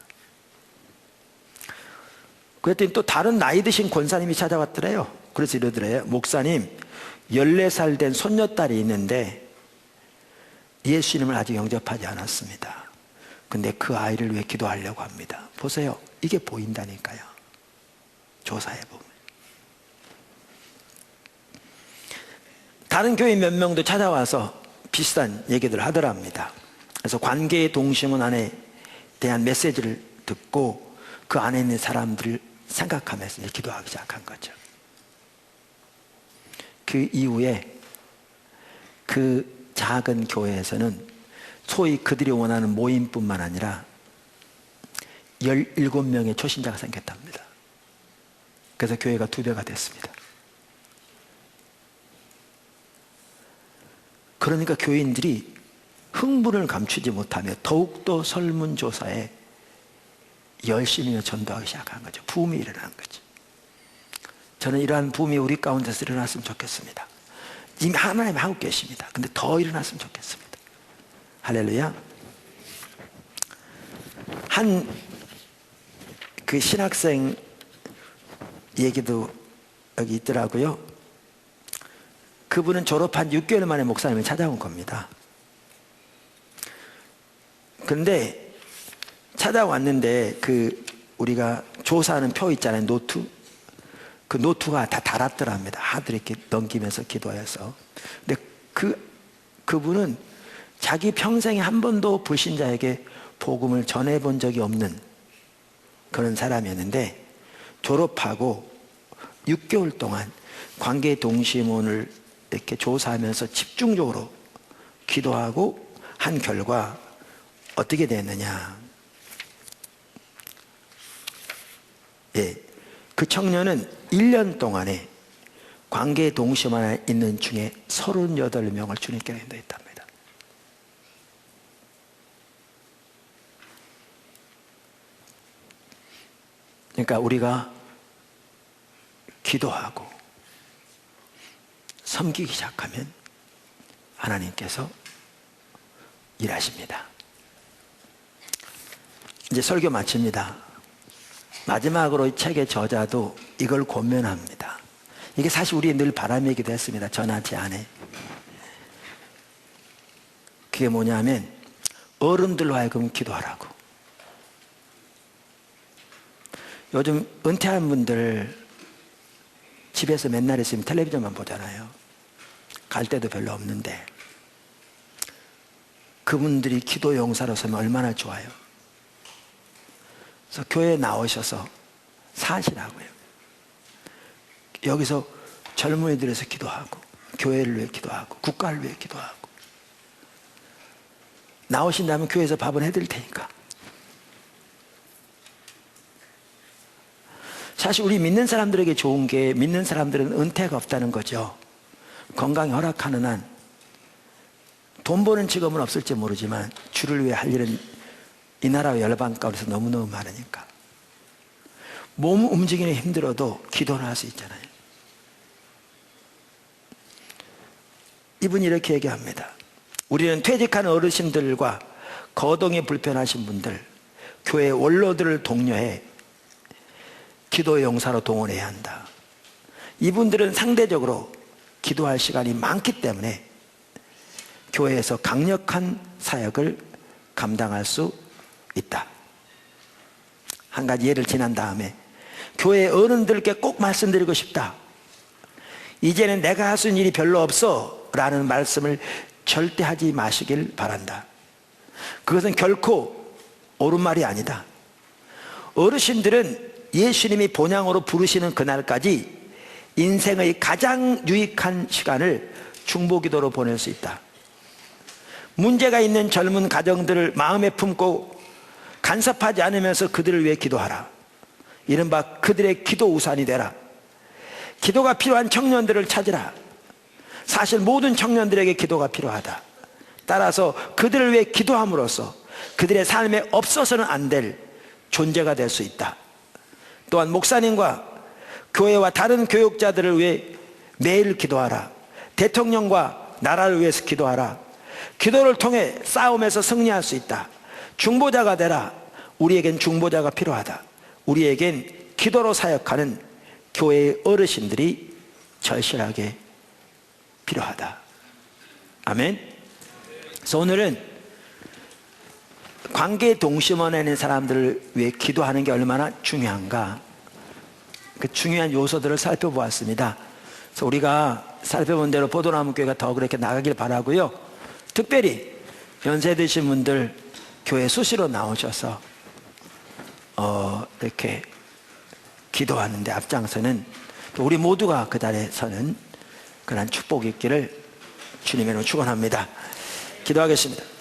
그랬더니 또 다른 나이 드신 권사님이 찾아왔더래요. 그래서 이러더래요. 목사님 14살 된 손녀딸이 있는데 예수님을 아직 영접하지 않았습니다. 근데 그 아이를 위해 기도하려고 합니다. 보세요. 이게 보인다니까요. 조사해보면. 다른 교회 몇 명도 찾아와서 비슷한 얘기들을 하더랍니다. 그래서 관계의 동심원 안에 대한 메시지를 듣고 그 안에 있는 사람들을 생각하면서 기도하기 시작한 거죠. 그 이후에 그 작은 교회에서는 소위 그들이 원하는 모임뿐만 아니라 17명의 초신자가 생겼답니다. 그래서 교회가 2배가 됐습니다. 그러니까 교인들이 흥분을 감추지 못하며 더욱더 설문조사에 열심히 전도하기 시작한 거죠. 붐이 일어난 거죠. 저는 이러한 붐이 우리 가운데서 일어났으면 좋겠습니다. 이미 하나님 하고 계십니다. 근데 더 일어났으면 좋겠습니다. 할렐루야. 그 신학생 얘기도 여기 있더라고요. 그분은 졸업한 6개월 만에 목사님을 찾아온 겁니다. 그런데 찾아왔는데 우리가 조사하는 표 있잖아요. 노트. 그 노트가 다 달았더랍니다. 하들 이렇게 넘기면서 기도해서. 근데 그분은 자기 평생에 한 번도 불신자에게 복음을 전해본 적이 없는, 그런 사람이었는데 졸업하고 6개월 동안 관계 동시문을 이렇게 조사하면서 집중적으로 기도하고 한 결과 어떻게 됐느냐. 예, 그 청년은 1년 동안에 관계 동시문에 있는 중에 38명을 주님께 인도했답니다. 그러니까 우리가 기도하고 섬기기 시작하면 하나님께서 일하십니다. 이제 설교 마칩니다. 마지막으로 이 책의 저자도 이걸 권면합니다. 이게 사실 우리의 늘 바람이기도 했습니다. 전하지 않에. 그게 뭐냐면 어른들로 하여금 기도하라고. 요즘 은퇴한 분들 집에서 맨날 있으면 텔레비전만 보잖아요. 갈 데도 별로 없는데 그분들이 기도 용사로 서면 얼마나 좋아요. 그래서 교회에 나오셔서 사시라고요. 여기서 젊은이들에서 기도하고 교회를 위해 기도하고 국가를 위해 기도하고 나오신다면 교회에서 밥은 해드릴 테니까. 사실 우리 믿는 사람들에게 좋은 게 믿는 사람들은 은퇴가 없다는 거죠. 건강이 허락하는 한 돈 버는 직업은 없을지 모르지만 주를 위해 할 일은 이 나라와 열방 가운데서 너무너무 많으니까 몸 움직이는 힘들어도 기도는 할 수 있잖아요. 이분이 이렇게 얘기합니다. 우리는 퇴직한 어르신들과 거동이 불편하신 분들, 교회 원로들을 독려해 기도 용사로 동원해야 한다. 이분들은 상대적으로 기도할 시간이 많기 때문에 교회에서 강력한 사역을 감당할 수 있다. 한 가지 예를 지난 다음에 교회 어른들께 꼭 말씀드리고 싶다. 이제는 내가 할 수 있는 일이 별로 없어 라는 말씀을 절대 하지 마시길 바란다. 그것은 결코 옳은 말이 아니다. 어르신들은 예수님이 본향으로 부르시는 그날까지 인생의 가장 유익한 시간을 중보기도로 보낼 수 있다. 문제가 있는 젊은 가정들을 마음에 품고 간섭하지 않으면서 그들을 위해 기도하라. 이른바 그들의 기도 우산이 되라. 기도가 필요한 청년들을 찾으라. 사실 모든 청년들에게 기도가 필요하다. 따라서 그들을 위해 기도함으로써 그들의 삶에 없어서는 안 될 존재가 될 수 있다. 또한 목사님과 교회와 다른 교육자들을 위해 매일 기도하라. 대통령과 나라를 위해서 기도하라. 기도를 통해 싸움에서 승리할 수 있다. 중보자가 되라. 우리에겐 중보자가 필요하다. 우리에겐 기도로 사역하는 교회의 어르신들이 절실하게 필요하다. 아멘. 그래서 오늘은 관계 동심원에 있는 사람들을 위해 기도하는 게 얼마나 중요한가, 그 중요한 요소들을 살펴보았습니다. 그래서 우리가 살펴본 대로 포도나무교회가 더 그렇게 나가길 바라고요. 특별히 연세 드신 분들 교회 수시로 나오셔서 이렇게 기도하는데 앞장서는, 또 우리 모두가 그 자리에 서는 그런 축복이 있기를 주님의 이름으로 축원합니다. 기도하겠습니다.